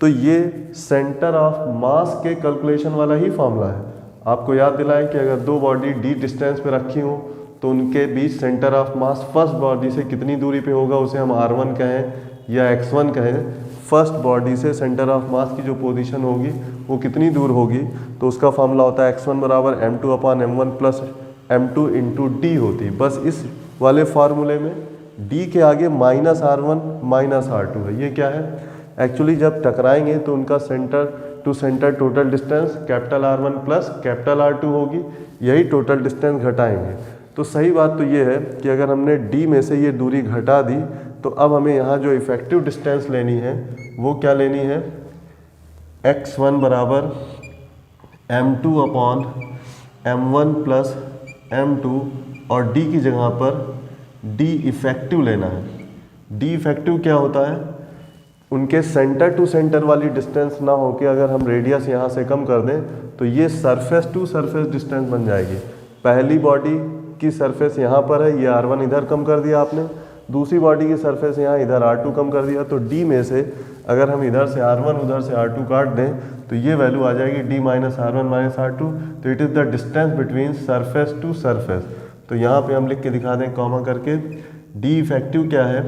तो ये सेंटर ऑफ मास के कैलकुलेशन वाला ही फॉर्मूला है। आपको याद दिलाएं कि अगर दो बॉडी d डिस्टेंस पे रखी हो तो उनके बीच center of mass first body से कितनी दूरी पे होगा, उसे हम r1 कहें या x1 कहें। फर्स्ट बॉडी से सेंटर ऑफ मास की जो पोजीशन होगी वो कितनी दूर होगी, तो उसका फॉर्मूला होता है x1 बराबर m2 upon m1 plus m2 into D होती। बस इस वाले फार्मूले में d के आगे माइनस r1 माइनस r2 है। ये क्या है, एक्चुअली जब टकराएंगे तो उनका centre to centre total distance capital R1 plus capital R2 होगी, यही टोटल डिस्टेंस घटाएंगे। तो सही बात तो ये है कि अगर हमने d में से ये दूरी घटा दी, तो अब हमें यहाँ जो इफेक्टिव डिस्टेंस लेनी है वो क्या लेनी है, x1 बराबर m2 upon m1 plus m2 और d की जगह पर d इफेक्टिव लेना है। d इफेक्टिव क्या होता है, उनके सेंटर टू सेंटर वाली डिस्टेंस ना होके अगर हम रेडियस यहाँ से कम कर दें तो ये सरफेस टू सरफेस डिस्टेंस बन जाएगी। पहली बॉडी की सरफेस यहाँ पर है, ये r1 इधर कम कर दिया आपने, दूसरी बॉडी की सरफेस यहाँ इधर r2 कम कर दिया, तो d में से अगर हम इधर से r1 उधर से r2 काट दें तो ये वैल्यू आ जाएगी d minus r1 minus r2। तो it is the distance between surface to surface. तो यहाँ पे हम लिख के दिखा दें कॉमा करके, d इफेक्टिव क्या है,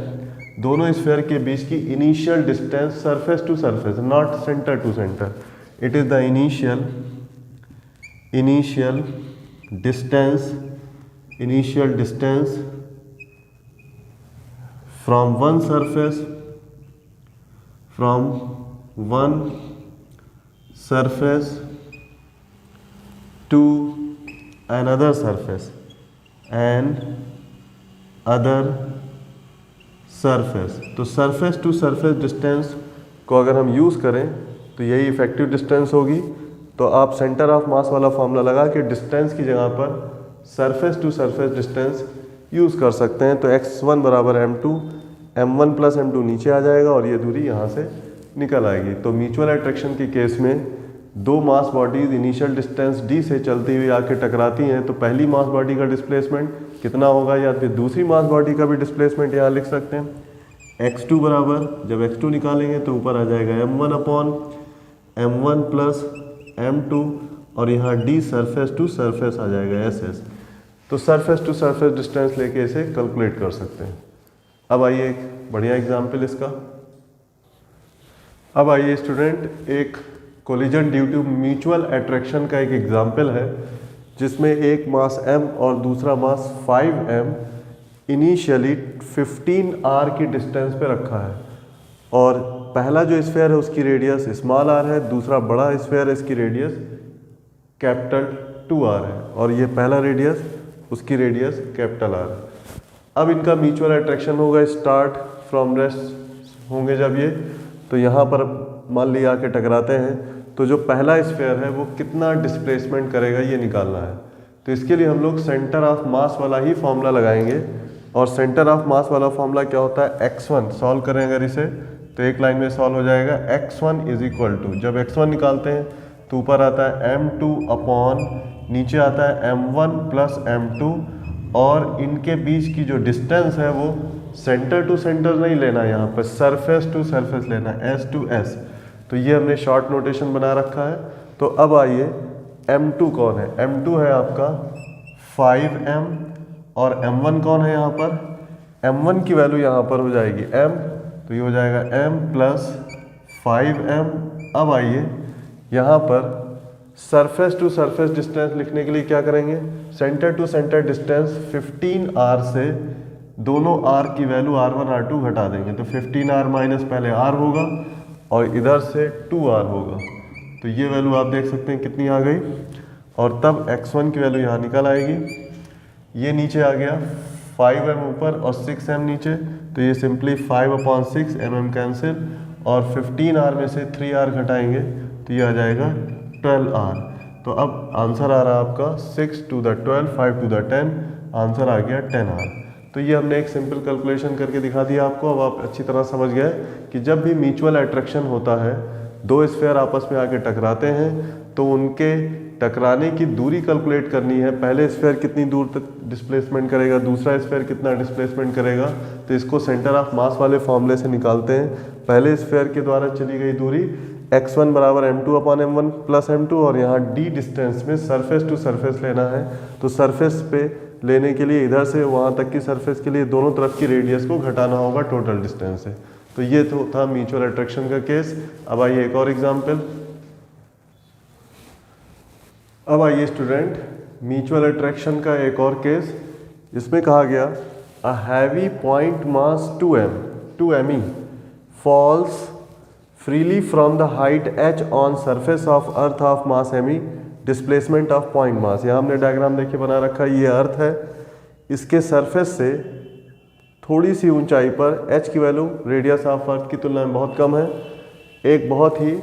दोनों स्फीयर के बीच की initial distance surface to surface, not centre to centre. It is the initial distance from one surface to another surface तो सरफेस टू सरफेस डिस्टेंस को अगर हम यूज़ करें तो यही इफेक्टिव डिस्टेंस होगी। तो आप सेंटर ऑफ मास वाला फॉर्मूला लगा के डिस्टेंस की जगह पर surface to surface distance use कर सकते हैं। तो x1 बराबर m2, m1 प्लस m2 नीचे आ जाएगा और ये दूरी यहाँ से निकल आएगी। तो म्यूचुअल अट्रैक्शन के केस में दो मास बॉडीज इनिशियल डिस्टेंस d से चलती हुई आके टकराती हैं, तो पहली मास बॉडी का डिस्प्लेसमेंट कितना होगा, या फिर दूसरी मास बॉडी का भी डिस्प्लेसमेंट यहाँ लिख सकते हैं। x2 बराबर, जब x2 निकालेंगे तो ऊपर आ जाएगा m1 upon m1 plus m2 और यहाँ d सरफेस टू सरफेस आ जाएगा ss। तो सरफेस टू सरफेस डिस्टेंस लेके इसे कैलकुलेट कर सकते हैं। अब आइए एक बढ़िया एग्जाम्पल इसका। अब आइए स्टूडेंट, एक collision due to mutual attraction का एक एग्जाम्पल है जिसमें एक मास m और दूसरा मास 5m इनिशियली 15r की डिस्टेंस पे रखा है, और पहला जो स्फीयर है उसकी रेडियस स्मॉल r है, दूसरा बड़ा स्फीयर है इसकी रेडियस कैपिटल 2r है, और ये पहला रेडियस उसकी रेडियस कैपिटल R है। अब इनका म्यूचुअल अट्रैक्शन होगा स्टार्ट फ्रॉम रेस्ट होंगे जब ये, तो यहाँ पर मान लिया के टकराते हैं, तो जो पहला स्फीयर है वो कितना डिस्प्लेसमेंट करेगा ये निकालना है। तो इसके लिए हम लोग सेंटर ऑफ मास वाला ही फॉर्मूला लगाएंगे, और सेंटर ऑफ मास वाला फॉर्मूला क्या होता है, x1 सॉल्व करें अगर इसे तो एक लाइन में सॉल्व हो जाएगा। x1 इज इक्वल टू, जब x1 निकालते हैं तो ऊपर आता है m2 अपॉन, नीचे आता है m1 प्लस m2, और इनके बीच की जो डिस्टेंस है वो सेंटर टू सेंटर नहीं लेना, यहाँ पर सरफेस टू सरफेस लेना, s टू s। तो ये हमने शॉर्ट नोटेशन बना रखा है। तो अब आइए m2 कौन है, m2 है आपका 5m, और m1 कौन है यहाँ पर, m1 की वैल्यू यहाँ पर हो जाएगी m, तो ये हो जाएगा m प्लस 5m। अब आइए यहाँ पर सरफेस टू सरफेस डिस्टेंस लिखने के लिए क्या करेंगे, centre to centre distance 15r से दोनों r की वैल्यू r1 r2 घटा देंगे तो 15r माइनस पहले r होगा और इधर से 2r होगा, तो ये वैल्यू आप देख सकते हैं कितनी आ गई। और तब x1 की वैल्यू यहाँ निकल आएगी, ये नीचे आ गया 5m ऊपर और 6m नीचे, तो ये सिंपली 5/6 mm कैंसिल और 15r में से 3r घटाएंगे तो ये आ जाएगा 12r। तो अब आंसर आ रहा आपका 6 to the 12, 5 to the 10, answer आ गया 10r। तो ये हमने एक सिंपल कैलकुलेशन करके दिखा दिया आपको। अब आप अच्छी तरह समझ गए कि जब भी म्यूचुअल अट्रैक्शन होता है, दो स्फीयर आपस में आके टकराते हैं तो उनके टकराने की दूरी कैलकुलेट करनी है। पहले स्फीयर कितनी दूर तक डिस्प्लेसमेंट करेगा, दूसरा स्फीयर कितना डिस्प्लेसमेंट करेगा, तो इसको सेंटर ऑफ मास वाले फॉर्मूले से निकालते हैं। पहले स्फीयर के द्वारा चली गई दूरी x1 बराबर m2/m1 प्लस m2 और यहाँ d डिस्टेंस में सरफेस टू सरफेस लेना है, तो सरफेस पे लेने के लिए इधर से वहाँ तक की सरफेस के लिए दोनों तरफ की रेडियस को घटाना होगा टोटल डिस्टेंस से। तो ये तो था म्यूचुअल अट्रैक्शन का केस। अब आइए एक और एग्जाम्पल। अब आइए स्टूडेंट म्यूचुअल अट्रैक्शन का एक और केस। इसमें कहा गया a heavy point mass 2m falls freely from the height h on surface of earth of mass me displacement of point मास। यहाँ हमने डायग्राम देखिए बना रखा है, ये अर्थ है, इसके सरफेस से थोड़ी सी ऊंचाई पर h की वैल्यू रेडियस ऑफ अर्थ की तुलना में बहुत कम है। एक बहुत ही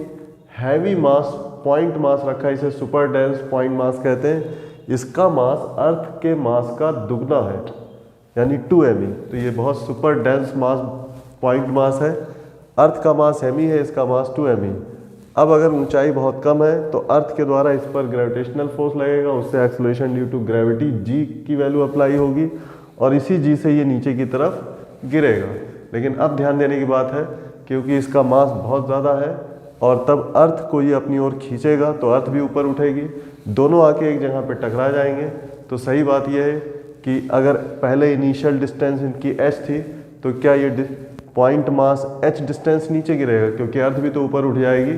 हैवी मास पॉइंट मास रखा है, इसे सुपर डेंस पॉइंट मास कहते हैं। इसका मास अर्थ के मास का दुगना है यानी 2m। तो ये बहुत सुपर डेंस मास पॉइंट मास है। अर्थ का मास m है, इसका मास 2m। अब अगर ऊंचाई बहुत कम है तो अर्थ के द्वारा इस पर ग्रेविटेशनल फोर्स लगेगा, उससे acceleration due to gravity g की वैल्यू अप्लाई होगी और इसी g से ये नीचे की तरफ गिरेगा। लेकिन अब ध्यान देने की बात है क्योंकि इसका मास बहुत ज़्यादा है और तब अर्थ को ये अपनी ओर खींचेगा तो अर्थ भी ऊपर उठेगी, दोनों आके एक जगह पे टकरा जाएंगे। तो सही बात यह है कि अगर पहले इनिशियल डिस्टेंस इनकी h थी तो क्या ये पॉइंट मास h डिस्टेंस नीचे गिरेगा क्योंकि अर्थ भी तो ऊपर उठ जाएगी,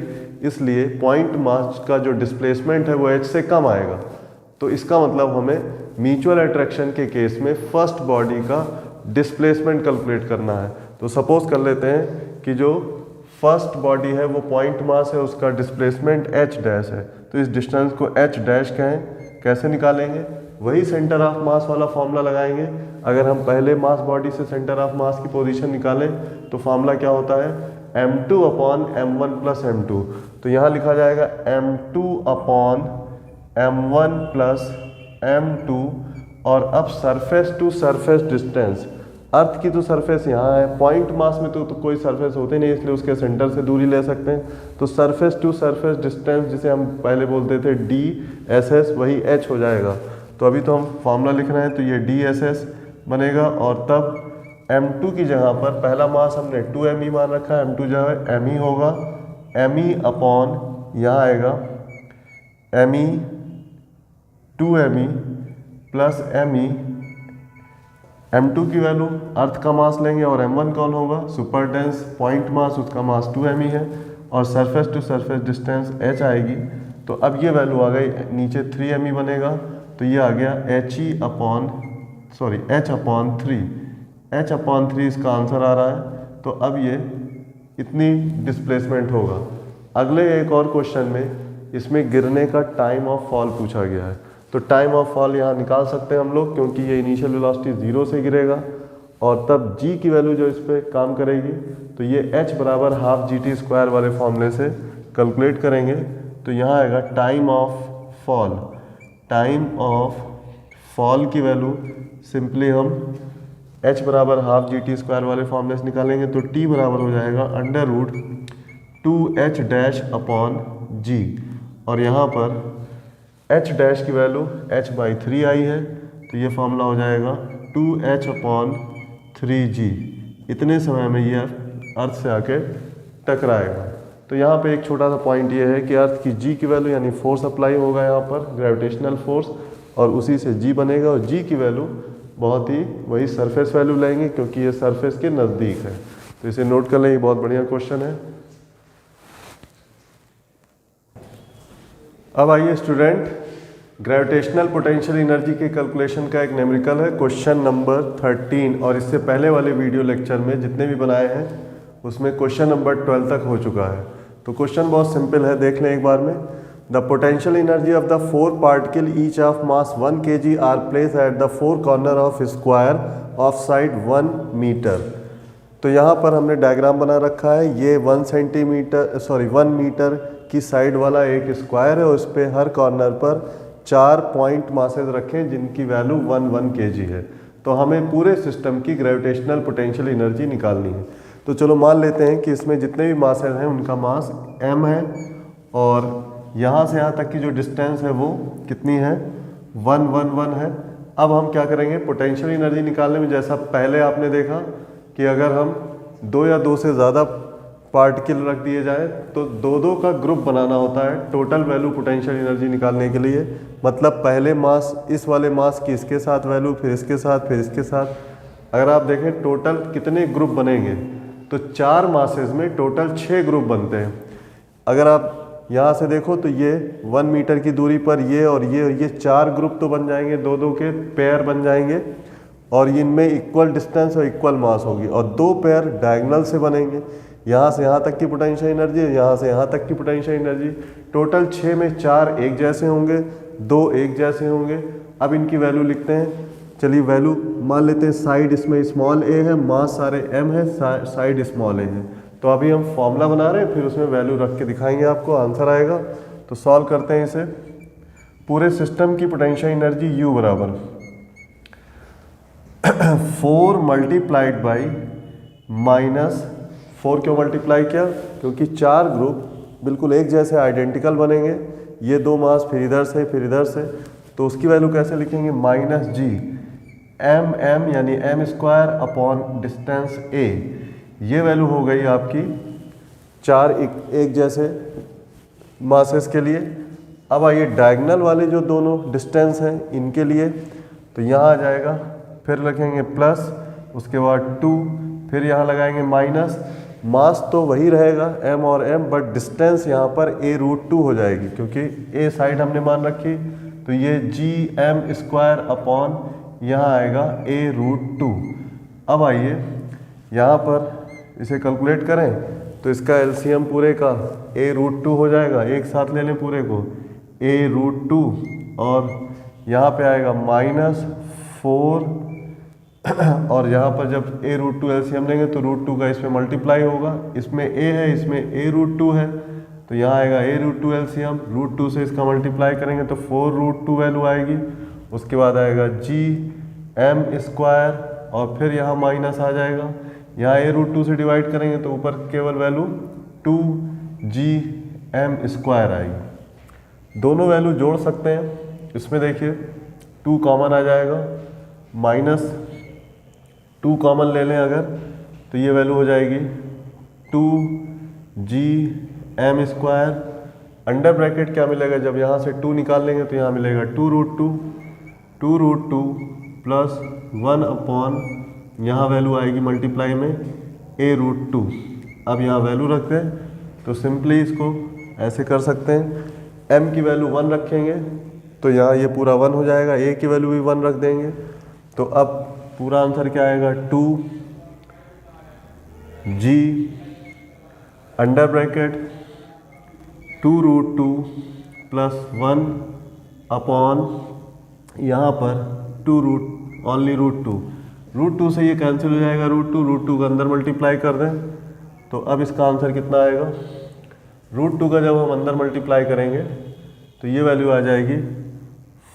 इसलिए पॉइंट मास का जो डिस्प्लेसमेंट है वो h से कम आएगा। तो इसका मतलब हमें म्यूचुअल अट्रैक्शन के केस में फर्स्ट बॉडी का डिस्प्लेसमेंट कैलकुलेट करना है। तो सपोज कर लेते हैं कि जो फर्स्ट बॉडी है वो पॉइंट मास है, उसका डिस्प्लेसमेंट h डैश है, तो इस डिस्टेंस को h डैश कहें। कैसे निकालेंगे? वही सेंटर ऑफ मास वाला फॉर्मूला लगाएंगे। अगर हम पहले मास बॉडी से सेंटर ऑफ मास की पोजीशन निकालें तो फॉर्मूला क्या होता है? m2/m1 plus m2। तो यहाँ लिखा जाएगा m2/m1 प्लस m2 और अब सरफेस टू सरफेस डिस्टेंस, अर्थ की तो सरफेस यहाँ है, पॉइंट मास में तो कोई सरफेस होते नहीं इसलिए उसके सेंटर से दूरी ले सकते हैं। तो सरफेस टू सरफेस डिस्टेंस जिसे हम पहले बोलते थे DSS वही h हो जाएगा। तो अभी तो हम फॉर्मूला लिख रहे हैं तो ये DSS बनेगा और तब m2 की जगह पर पहला मास हमने 2me मान रखा है, m2 जो है me होगा, me यहाँ आएगा me 2me plus me। m2 की वैल्यू अर्थ का मास लेंगे और m1 कौन होगा? सुपर डेंस पॉइंट मास, उसका मास 2me है और surface to surface distance h आएगी। तो अब ये वैल्यू आ गई, नीचे 3me बनेगा तो ये आ गया h/3 इसका आंसर आ रहा है। तो अब ये इतनी डिस्प्लेसमेंट होगा। अगले एक और क्वेश्चन में इसमें गिरने का टाइम ऑफ फॉल पूछा गया है, तो टाइम ऑफ फॉल यहाँ निकाल सकते हैं हम लोग क्योंकि ये इनिशियल वेलोसिटी 0 से गिरेगा और तब g की वैल्यू जो इस पर काम करेगी तो ये h बराबर हाफ GT² वाले फॉर्मूले से कैलकुलेट करेंगे। तो यहाँ आएगा time of fall. Time of fall की वैल्यू सिंपली हम h बराबर हाफ GT² वाले फॉर्मूले से निकालेंगे तो t बराबर हो जाएगा √2h डैश अपॉन g और यहाँ पर h डैश की वैल्यू h/3 आई है तो ये फॉर्मूला हो जाएगा 2h/3g। इतने समय में ये अर्थ से आके टकराएगा। तो यहाँ पे एक छोटा सा पॉइंट ये है कि अर्थ की g की वैल्यू यानी फोर्स अप्लाई होगा यहाँ पर ग्रेविटेशनल फोर्स और उसी से g बनेगा और g की वैल्यू बहुत ही वही सरफेस वैल्यू लेंगे क्योंकि ये सरफेस के नज़दीक है। तो इसे नोट कर लें, ये बहुत बढ़िया क्वेश्चन है। अब आइए स्टूडेंट ग्रेविटेशनल पोटेंशियल एनर्जी के कैलकुलेशन का एक न्यूमेरिकल है क्वेश्चन नंबर 13, और इससे पहले वाले वीडियो लेक्चर में जितने भी बनाए हैं उसमें क्वेश्चन नंबर 12 तक हो चुका है। तो क्वेश्चन बहुत सिंपल है, देख लें एक बार में। The potential energy of the 4 particle each of mass 1 kg are place at the 4 corner of square of side 1 metre. तो यहाँ पर हमने डायग्राम बना रखा है। ये 1 मीटर की साइड वाला एक स्क्वायर है और उस पर हर कॉर्नर पर 4 पॉइंट मासेज रखें जिनकी वैल्यू 1 kg है। तो हमें पूरे सिस्टम की ग्रेविटेशनल पोटेंशियल एनर्जी निकालनी है। तो चलो मान लेते हैं कि इसमें जितने भी मासेज हैं उनका मास m है, और यहाँ से यहाँ तक की जो डिस्टेंस है वो कितनी है, 1 1 1 है। अब हम क्या करेंगे, पोटेंशियल एनर्जी निकालने में जैसा पहले आपने देखा कि अगर हम 2 या 2 से ज़्यादा पार्टिकल रख दिए जाए तो 2 का ग्रुप बनाना होता है टोटल वैल्यू पोटेंशियल एनर्जी निकालने के लिए। मतलब पहले मास इस वाले मास की इसके साथ वैल्यू, फिर इसके साथ, फिर इसके साथ। अगर आप देखें टोटल कितने ग्रुप बनेंगे तो 4 मासेज में टोटल 6 ग्रुप बनते हैं। अगर आप यहाँ से देखो तो ये 1 मीटर की दूरी पर ये और ये 4 ग्रुप तो बन जाएंगे, 2 के पेयर बन जाएंगे, और इनमें इक्वल डिस्टेंस और इक्वल मास होगी, और 2 पेयर डायगोनल से बनेंगे। यहाँ से यहाँ तक की पोटेंशियल एनर्जी, यहाँ से यहाँ तक की पोटेंशियल एनर्जी। टोटल 6 में 4 एक जैसे होंगे, 2 एक जैसे होंगे। अब इनकी वैल्यू लिखते हैं। चलिए वैल्यू मान लेते हैं। साइड इसमें स्मॉल a है, मास सारे m है, साइड स्मॉल a है। तो अभी हम फॉर्मूला बना रहे हैं, फिर उसमें वैल्यू रख के दिखाएंगे, आपको आंसर आएगा। तो सॉल्व करते हैं इसे। पूरे सिस्टम की पोटेंशियल एनर्जी U बराबर 4 मल्टीप्लाइड बाई -4। क्यों मल्टीप्लाई किया? क्योंकि 4 ग्रुप बिल्कुल एक जैसे आइडेंटिकल बनेंगे। ये 2 मास फिर इधर से फिर इधर से, तो उसकी वैल्यू कैसे लिखेंगे, -g m यानी m² अपॉन डिस्टेंस a। ये वैल्यू हो गई आपकी 4 एक जैसे मासेस के लिए। अब आइए डायगोनल वाले जो दोनों डिस्टेंस हैं इनके लिए, तो यहाँ आ जाएगा, फिर लिखेंगे प्लस, उसके बाद 2, फिर यहाँ लगाएंगे माइनस। मास तो वही रहेगा m और m, बट डिस्टेंस यहाँ पर a√2 हो जाएगी क्योंकि a साइड हमने मान रखी। तो ये gm² अपॉन यहाँ आएगा a√2। अब आइए यहाँ पर इसे कैलकुलेट करें तो इसका एलसीएम पूरे का a√2 हो जाएगा। एक साथ ले लें पूरे को, a√2, और यहाँ पे आएगा -4, और यहाँ पर जब a√2 एलसीएम लेंगे तो √2 का इसमें मल्टीप्लाई होगा। इसमें a है, इसमें a√2 है, तो यहाँ आएगा a√2 एलसीएम, √2 से इसका मल्टीप्लाई करेंगे तो 4√2 वैल्यू आएगी। उसके बाद आएगा gm², और फिर यहाँ माइनस आ जाएगा। यहाँ a√2 से डिवाइड करेंगे तो ऊपर केवल वैल्यू 2gm² आएगी। दोनों वैल्यू जोड़ सकते हैं। इसमें देखिए 2 कॉमन आ जाएगा, -2 कॉमन ले लें अगर, तो ये वैल्यू हो जाएगी 2gm²। अंडर ब्रैकेट क्या मिलेगा, जब यहाँ से 2 निकाल लेंगे तो यहाँ मिलेगा 2√2 प्लस 1 अपॉन यहाँ वैल्यू आएगी मल्टीप्लाई में a√2। अब यहाँ वैल्यू रख दें तो सिंपली इसको ऐसे कर सकते हैं। m की वैल्यू 1 रखेंगे तो यहाँ ये पूरा 1 हो जाएगा, a की वैल्यू भी 1 रख देंगे। तो अब पूरा आंसर क्या आएगा, 2g under bracket 2√2 plus 1 upon यहाँ पर ओनली √2 से ये कैंसिल हो जाएगा, √2 का अंदर मल्टीप्लाई कर दें तो अब इसका आंसर कितना आएगा। √2 का जब हम अंदर मल्टीप्लाई करेंगे तो ये वैल्यू आ जाएगी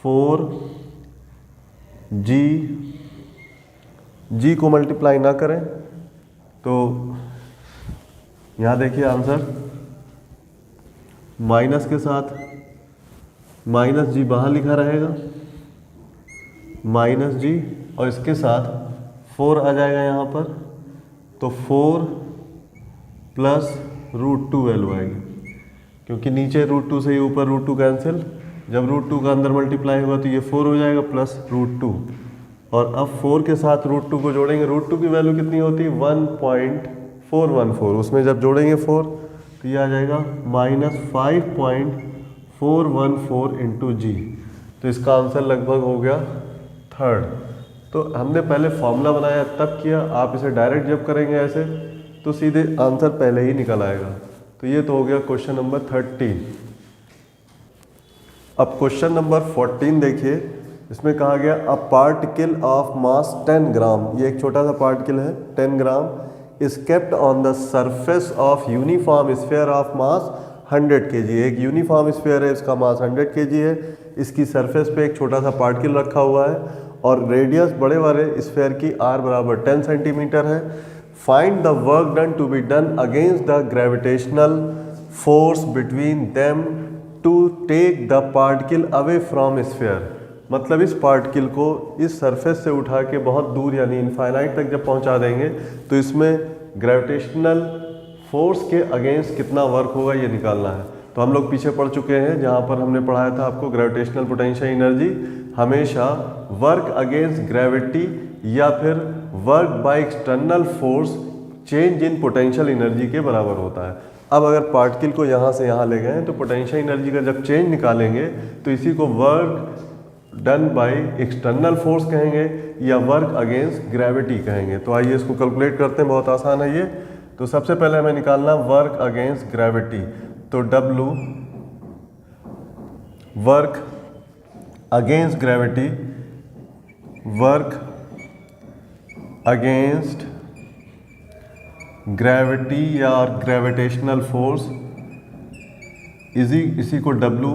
4g को मल्टीप्लाई ना करें तो यहाँ देखिए आंसर माइनस के साथ -g बाहर लिखा रहेगा, -g, और इसके साथ 4 आ जाएगा यहाँ पर, तो 4 प्लस √2 वैल्यू आएगी, क्योंकि नीचे √2 से ये ऊपर √2 कैंसिल। जब √2 का अंदर मल्टीप्लाई होगा तो ये 4 हो जाएगा प्लस √2, और अब 4 के साथ √2 को जोड़ेंगे। √2 की वैल्यू कितनी होती है, 1.414। उसमें जब जोड़ेंगे 4 तो ये आ जाएगा -5.414 इंटू g। तो इसका आंसर लगभग हो गया थर्ड। तो हमने पहले फॉर्मूला बनाया तब किया, आप इसे डायरेक्ट जब करेंगे ऐसे तो सीधे आंसर पहले ही निकल आएगा। तो ये तो हो गया क्वेश्चन नंबर 13। अब क्वेश्चन नंबर 14 देखिए, इसमें कहा गया अ पार्टिकल ऑफ मास 10 ग्राम, ये एक छोटा सा पार्टिकल है 10 gram, is kept on the surface of uniform sphere of mass 100 kg। एक यूनिफॉर्म स्फीयर है, इसका मास 100 kg है, इसकी सरफेस पे एक छोटा सा पार्टिकल रखा हुआ है और रेडियस बड़े वाले स्फीयर की r बराबर 10 सेंटीमीटर है। Find the work done to be done against the gravitational force between them to take the particle away from sphere. मतलब इस पार्टिकल को इस सरफेस से उठा के बहुत दूर यानी इनफाइनाइट तक जब पहुंचा देंगे तो इसमें ग्रेविटेशनल फोर्स के अगेंस्ट कितना वर्क होगा ये निकालना है। तो हम लोग पीछे पढ़ चुके हैं जहाँ पर हमने पढ़ाया था आपको ग्रेविटेशनल पोटेंशियल एनर्जी हमेशा वर्क अगेंस्ट ग्रेविटी या फिर work by external force change in potential energy के बराबर होता है। अब अगर पार्टिकल को यहाँ से यहाँ ले गए हैं तो पोटेंशियल एनर्जी का जब चेंज निकालेंगे तो इसी को work done by external force कहेंगे या वर्क अगेंस्ट ग्रेविटी कहेंगे। तो आइए इसको कैलकुलेट करते हैं, बहुत आसान है ये। तो सबसे पहले हमें निकालना वर्क अगेंस्ट ग्रेविटी, तो W work against gravity, work against gravity या ग्रेविटेशनल फोर्स इसी को W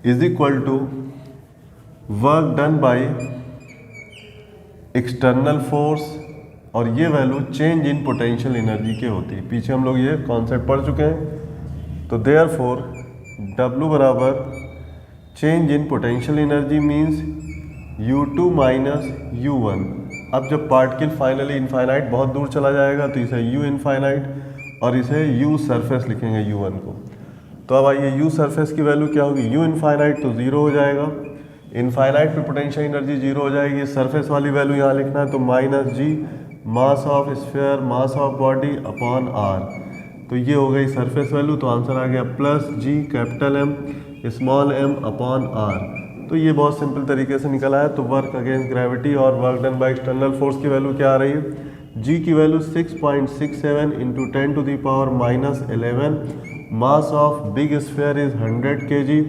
is equal to work done by external force और ये value change in potential energy के होती है। पीछे हम लोग ये कॉन्सेप्ट पढ़ चुके हैं। तो देयरफॉर W बराबर change in potential energy means U2 minus U1। अब जब पार्टिकल फाइनली इनफाइनाइट बहुत दूर चला जाएगा तो इसे U इनफाइनाइट और इसे U सरफेस लिखेंगे U1 को। तो अब आइए U सरफेस की वैल्यू क्या होगी, U इनफाइनाइट तो ज़ीरो हो जाएगा, इनफाइनाइट पे पोटेंशियल एनर्जी जीरो हो जाएगी। सरफेस वाली वैल्यू यहाँ लिखना है तो minus G mass of sphere mass of body upon R। तो ये हो गई सरफेस वैल्यू, तो आंसर आ गया plus G capital M small m upon R। तो ये बहुत सिंपल तरीके से निकला है। तो वर्क अगेंस्ट ग्रेविटी और work done by external force की वैल्यू क्या आ रही है, G की value 6.67 into 10 to the power minus 11, mass of big sphere is 100 kg,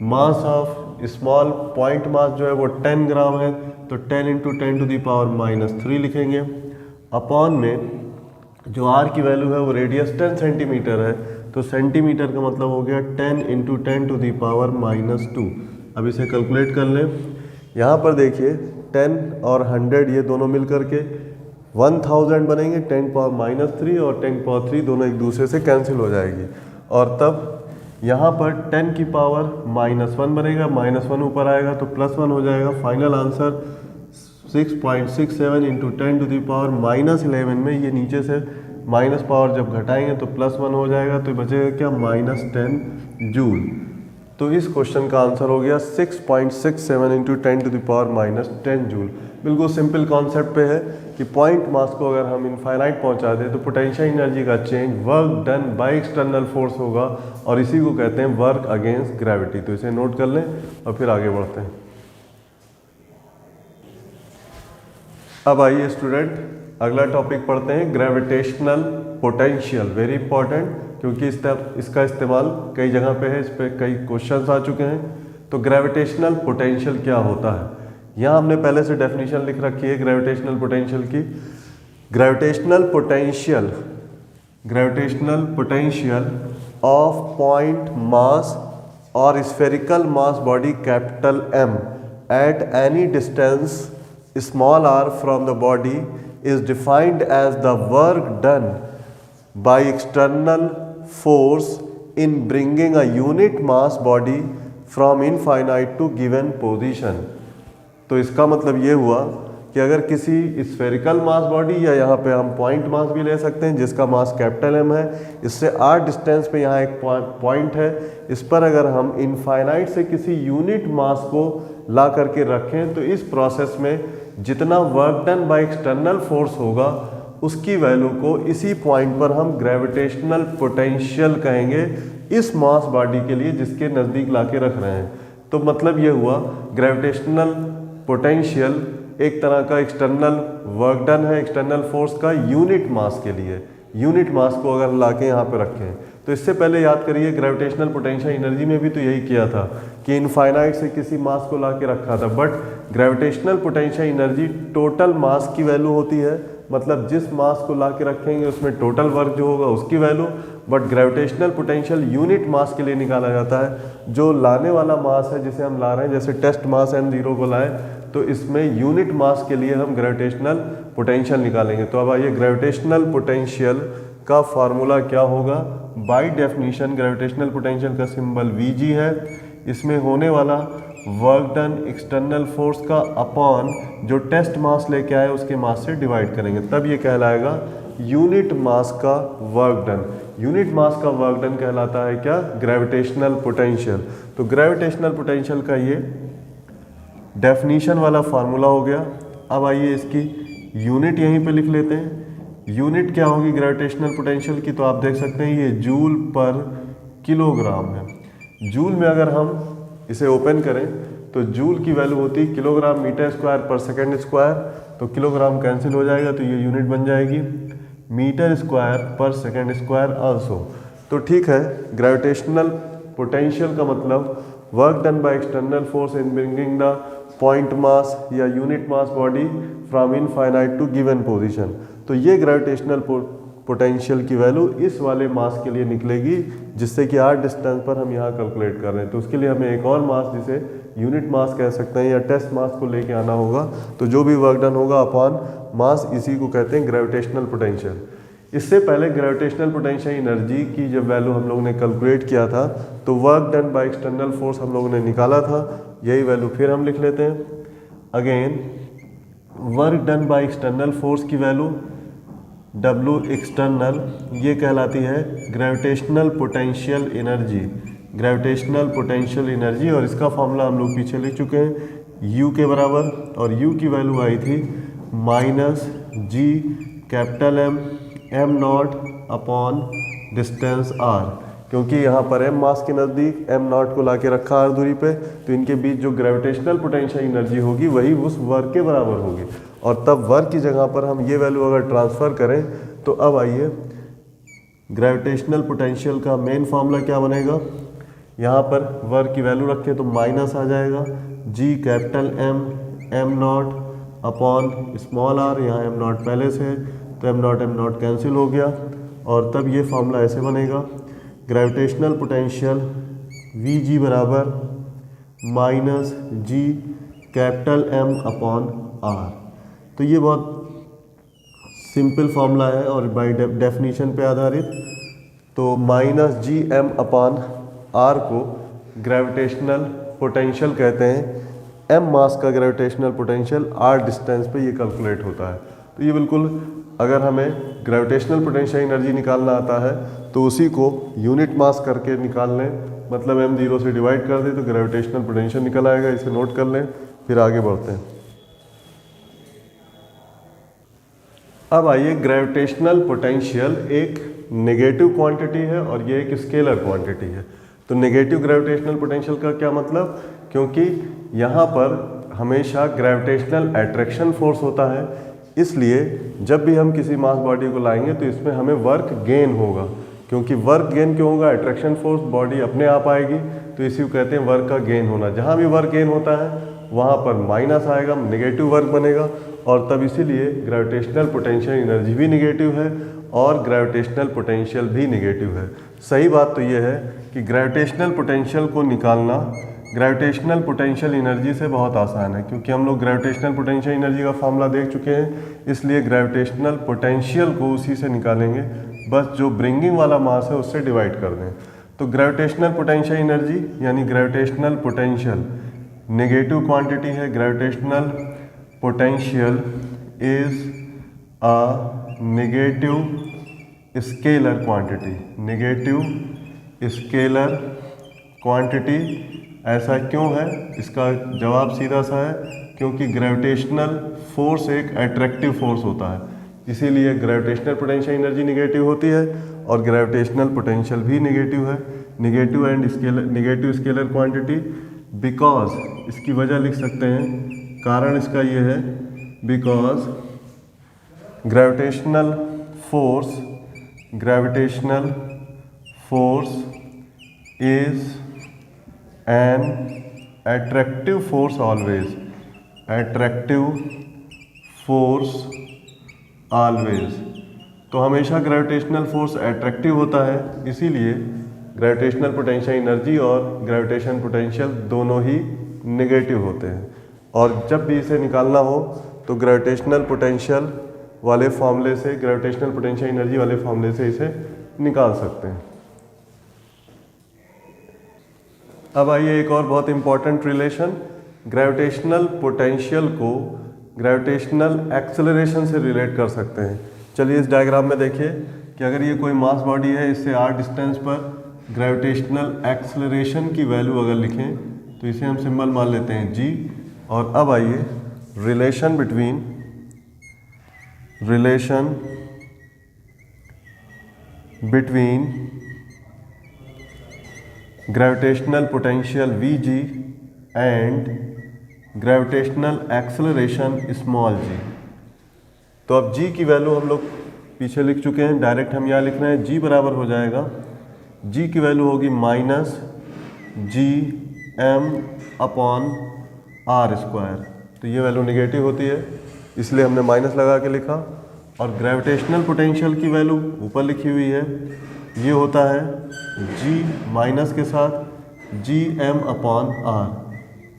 mass of small point mass जो है वो 10 ग्राम है, तो 10 into 10 to the power minus 3 लिखेंगे। अपॉन में जो R की वैल्यू है वो रेडियस 10 सेंटीमीटर है, तो सेंटीमीटर का मतलब हो गया 10 into 10 to the power minus 2। अब इसे कैलकुलेट कर लें। यहाँ पर देखिए 10 और 100 ये दोनों मिल करके 1000 बनेंगे, 10 पावर माइनस 3 और 10 पावर 3 दोनों एक दूसरे से कैंसिल हो जाएगी। और तब यहाँ पर 10 की पावर -1 बनेगा, -1 ऊपर आएगा तो +1 हो जाएगा। Final answer 6.67 into 10 to the power minus 11 में ये नीचे से माइनस पावर जब घटाएंगे तो +1 हो जाएगा, तो बचेगा क्या -10 जूल। तो इस क्वेश्चन का आंसर हो गया 6.67 into 10 to the power -10 joule. बिल्कुल सिंपल कॉन्सेप्ट पे है कि पॉइंट मास को अगर हम इनफाइनाइट पहुंचा दें तो पोटेंशियल एनर्जी का change work done by external force होगा और इसी को कहते हैं वर्क अगेंस्ट ग्रेविटी। तो इसे नोट कर लें और फिर आगे बढ़ते हैं। अब आइए स्टूडेंट अगला टॉपिक पढ़ते हैं, ग्रेविटेशनल पोटेंशियल। वेरी इंपॉर्टेंट, क्योंकि इसका इस्तेमाल कई जगह पे है, इस पर कई क्वेश्चंस आ चुके हैं। तो ग्रेविटेशनल पोटेंशियल क्या होता है, यहाँ हमने पहले से डेफिनेशन लिख रखी है ग्रेविटेशनल पोटेंशियल की। Gravitational potential of point mass और spherical mass body capital M at any distance small r from the body is defined as the work done by external force in bringing a unit mass body from infinite to given position। तो इसका मतलब ये हुआ कि अगर किसी spherical mass body या यहाँ पे हम पॉइंट मास भी ले सकते हैं जिसका मास कैपिटल M है, इससे r डिस्टेंस पे यहाँ एक पॉइंट है, इस पर अगर हम इनफाइनाइट से किसी यूनिट मास को ला करके रखें तो इस प्रोसेस में जितना work done by external force होगा उसकी वैल्यू को इसी पॉइंट पर हम ग्रेविटेशनल पोटेंशियल कहेंगे इस मास बॉडी के लिए जिसके नज़दीक लाके रख रहे हैं। तो मतलब ये हुआ ग्रेविटेशनल पोटेंशियल एक तरह का एक्सटर्नल वर्क डन है, एक्सटर्नल फोर्स का यूनिट मास के लिए। यूनिट मास को अगर लाके यहाँ पे रखें तो इससे पहले याद करिए ग्रेविटेशनल पोटेंशियल एनर्जी में भी तो यही किया था कि इनफाइनाइट से किसी मास को लाके रखा था, but gravitational potential energy total mass की वैल्यू होती है, मतलब जिस मास को लाके रखेंगे उसमें टोटल वर्क जो होगा उसकी value. But gravitational potential unit mass के लिए निकाला जाता है, जो लाने वाला मास है जिसे हम ला रहे हैं, जैसे टेस्ट मास m0 को लाए तो इसमें यूनिट मास के लिए हम ग्रेविटेशनल पोटेंशियल निकालेंगे। तो अब आइए ग्रेविटेशनल पोटेंशियल का फार्मूला क्या होगा। बाय डेफिनेशन ग्रेविटेशनल पोटेंशियल का सिंबल Vg है, इसमें होने वाला वर्क डन एक्सटर्नल फोर्स का अपॉन जो टेस्ट मास लेके आए उसके मास से डिवाइड करेंगे, तब ये कहलाएगा यूनिट मास का वर्क डन। यूनिट मास का वर्क डन कहलाता है क्या, ग्रेविटेशनल पोटेंशियल। तो ग्रेविटेशनल पोटेंशियल का ये डेफिनीशन वाला फार्मूला हो गया। अब आइए इसकी यूनिट यहीं पे लिख लेते हैं। यूनिट क्या होगी ग्रेविटेशनल पोटेंशियल की, तो आप देख सकते हैं ये जूल पर किलोग्राम है। जूल में अगर हम इसे ओपन करें तो जूल की वैल्यू होती है किलोग्राम मीटर स्क्वायर पर सेकेंड स्क्वायर, तो किलोग्राम कैंसिल हो जाएगा तो ये यूनिट बन जाएगी मीटर स्क्वायर पर सेकेंड स्क्वायर आल्सो। तो ठीक है, ग्रेविटेशनल पोटेंशियल का मतलब work done by external force in bringing the point mass या unit mass body from infinite to given position. तो ये ग्रेविटेशनल पोटेंशियल की वैल्यू इस वाले मास के लिए निकलेगी जिससे कि r डिस्टेंस पर हम यहाँ कैलकुलेट कर रहे हैं। तो उसके लिए हमें एक और मास जिसे यूनिट मास कह सकते हैं या टेस्ट मास को लेके आना होगा, तो जो भी वर्क डन होगा अपॉन मास, इसी को कहते हैं ग्रेविटेशनल पोटेंशियल। इससे पहले ग्रेविटेशनल पोटेंशियल एनर्जी की जब वैल्यू हम लोगों ने कैलकुलेट किया था तो work done by external force हम लोगों ने निकाला था, यही वैल्यू फिर हम लिख लेते हैं। Again work done by external force की वैल्यू W एक्सटर्नल ये कहलाती है gravitational potential energy, gravitational potential energy, और इसका फॉर्मूला हम लोग पीछे लिख चुके हैं U के बराबर, और U की वैल्यू आई थी -G capital M not upon distance R, क्योंकि यहाँ पर M मास के नज़दीक M नॉट को लाके रखा R दूरी पे, तो इनके बीच जो ग्रेविटेशनल पोटेंशियल एनर्जी होगी वही उस वर्क के बराबर होगी, और तब वर्क की जगह पर हम ये वैल्यू अगर ट्रांसफ़र करें तो अब आइए ग्रेविटेशनल पोटेंशियल का मेन फार्मूला क्या बनेगा। यहाँ पर वर्क की वैल्यू रखें तो माइनस आ जाएगा G capital M not upon small r, यहाँ M नॉट पहले से है तो M नॉट कैंसिल हो गया, और तब ये फार्मूला ऐसे बनेगा ग्रेविटेशनल पोटेंशियल Vg बराबर -G capital M upon R। तो ये बहुत सिंपल फार्मूला है और बाय डेफिनेशन पे आधारित। तो -Gm अपॉन R को ग्रेविटेशनल पोटेंशियल कहते हैं। M मास का ग्रेविटेशनल पोटेंशियल R डिस्टेंस पे ये कैलकुलेट होता है। तो ये बिल्कुल, अगर हमें ग्रेविटेशनल पोटेंशियल एनर्जी निकालना आता है तो उसी को यूनिट मास करके निकाल लें, मतलब m0 से डिवाइड कर दें तो ग्रेविटेशनल पोटेंशियल निकल आएगा। इसे नोट कर लें, फिर आगे बढ़ते हैं। अब आइए, ग्रेविटेशनल पोटेंशियल एक नेगेटिव क्वांटिटी है और ये एक स्केलर क्वांटिटी है। तो नेगेटिव ग्रेविटेशनल पोटेंशियल का क्या मतलब, क्योंकि यहाँ पर हमेशा ग्रेविटेशनल अट्रैक्शन फोर्स होता है, इसलिए जब भी हम किसी मास बॉडी को लाएंगे तो इसमें हमें वर्क गेन होगा। क्योंकि वर्क गेन क्यों होगा, अट्रैक्शन फोर्स, बॉडी अपने आप आएगी, तो इसी को कहते हैं वर्क का गेन होना। जहाँ भी वर्क गेन होता है वहाँ पर माइनस आएगा, नेगेटिव वर्क बनेगा, और तब इसीलिए ग्रेविटेशनल पोटेंशियल एनर्जी भी नेगेटिव है और ग्रेविटेशनल पोटेंशियल भी नेगेटिव है। सही बात तो ये है कि ग्रेविटेशनल पोटेंशियल को निकालना ग्रेविटेशनल पोटेंशियल एनर्जी से बहुत आसान है, क्योंकि हम लोग ग्रेविटेशनल पोटेंशियल एनर्जी का फार्मूला देख चुके हैं, इसलिए ग्रेविटेशनल पोटेंशियल को उसी से निकालेंगे, बस जो ब्रिंगिंग वाला मास है उससे डिवाइड कर दें। तो ग्रेविटेशनल पोटेंशियल एनर्जी यानी ग्रेविटेशनल पोटेंशियल नेगेटिव क्वांटिटी है। Gravitational potential is a negative scalar quantity, negative scalar quantity. ऐसा क्यों है, इसका जवाब सीधा सा है, क्योंकि ग्रेविटेशनल फोर्स एक अट्रैक्टिव फोर्स होता है, इसीलिए ग्रेविटेशनल पोटेंशियल एनर्जी नेगेटिव होती है और ग्रेविटेशनल पोटेंशियल भी नेगेटिव है। नेगेटिव स्केलर क्वांटिटी बिकॉज, इसकी वजह लिख सकते हैं, कारण इसका ये है, because gravitational force is an attractive force always, तो हमेशा ग्रेविटेशनल फोर्स अट्रैक्टिव होता है, इसीलिए ग्रेविटेशनल पोटेंशियल एनर्जी और ग्रेविटेशन पोटेंशियल दोनों ही नेगेटिव होते हैं। और जब भी इसे निकालना हो तो ग्रेविटेशनल पोटेंशियल वाले फॉर्मूले से, ग्रेविटेशनल पोटेंशियल एनर्जी वाले फॉर्मूले से इसे निकाल सकते हैं। अब आइए एक और बहुत इंपॉर्टेंट रिलेशन, ग्रेविटेशनल पोटेंशियल को ग्रेविटेशनल एक्सेलरेशन से रिलेट कर सकते हैं। चलिए इस डायग्राम में देखिए कि अगर ये कोई मास बॉडी है, इससे r डिस्टेंस पर ग्रेविटेशनल एक्सेलरेशन की वैल्यू अगर लिखें तो इसे हम सिंबल मान लेते हैं g। और अब आइए relation between gravitational potential Vg and gravitational acceleration small g। तो अब g की वैल्यू हम लोग पीछे लिख चुके हैं, डायरेक्ट हम यहाँ लिख रहे हैं, g बराबर हो जाएगा, g की वैल्यू होगी माइनस gm/r²। तो ये वैल्यू नेगेटिव होती है, इसलिए हमने माइनस लगा के लिखा। और ग्रेविटेशनल पोटेंशियल की वैल्यू ऊपर लिखी हुई है, ये होता है g माइनस के साथ gm/r।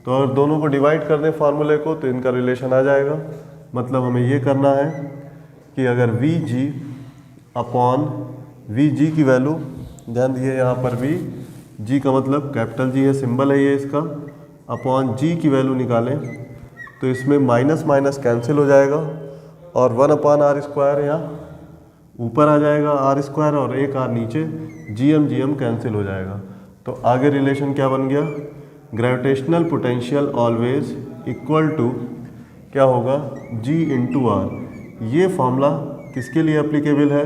तो अगर दोनों को डिवाइड कर दें फार्मूले को तो इनका रिलेशन आ जाएगा। मतलब हमें ये करना है कि अगर Vg की वैल्यू, ध्यान दिए यहाँ पर Vg का मतलब कैपिटल G है, सिंबल है ये इसका, अपॉन g की वैल्यू निकालें तो इसमें माइनस माइनस कैंसिल हो जाएगा और 1/r² यहाँ ऊपर आ जाएगा r², और एक r नीचे, gm कैंसिल हो जाएगा। तो आगे रिलेशन क्या बन गया, gravitational potential always equal to क्या होगा, g × r। ये फॉर्मूला किसके लिए एप्लीकेबल है,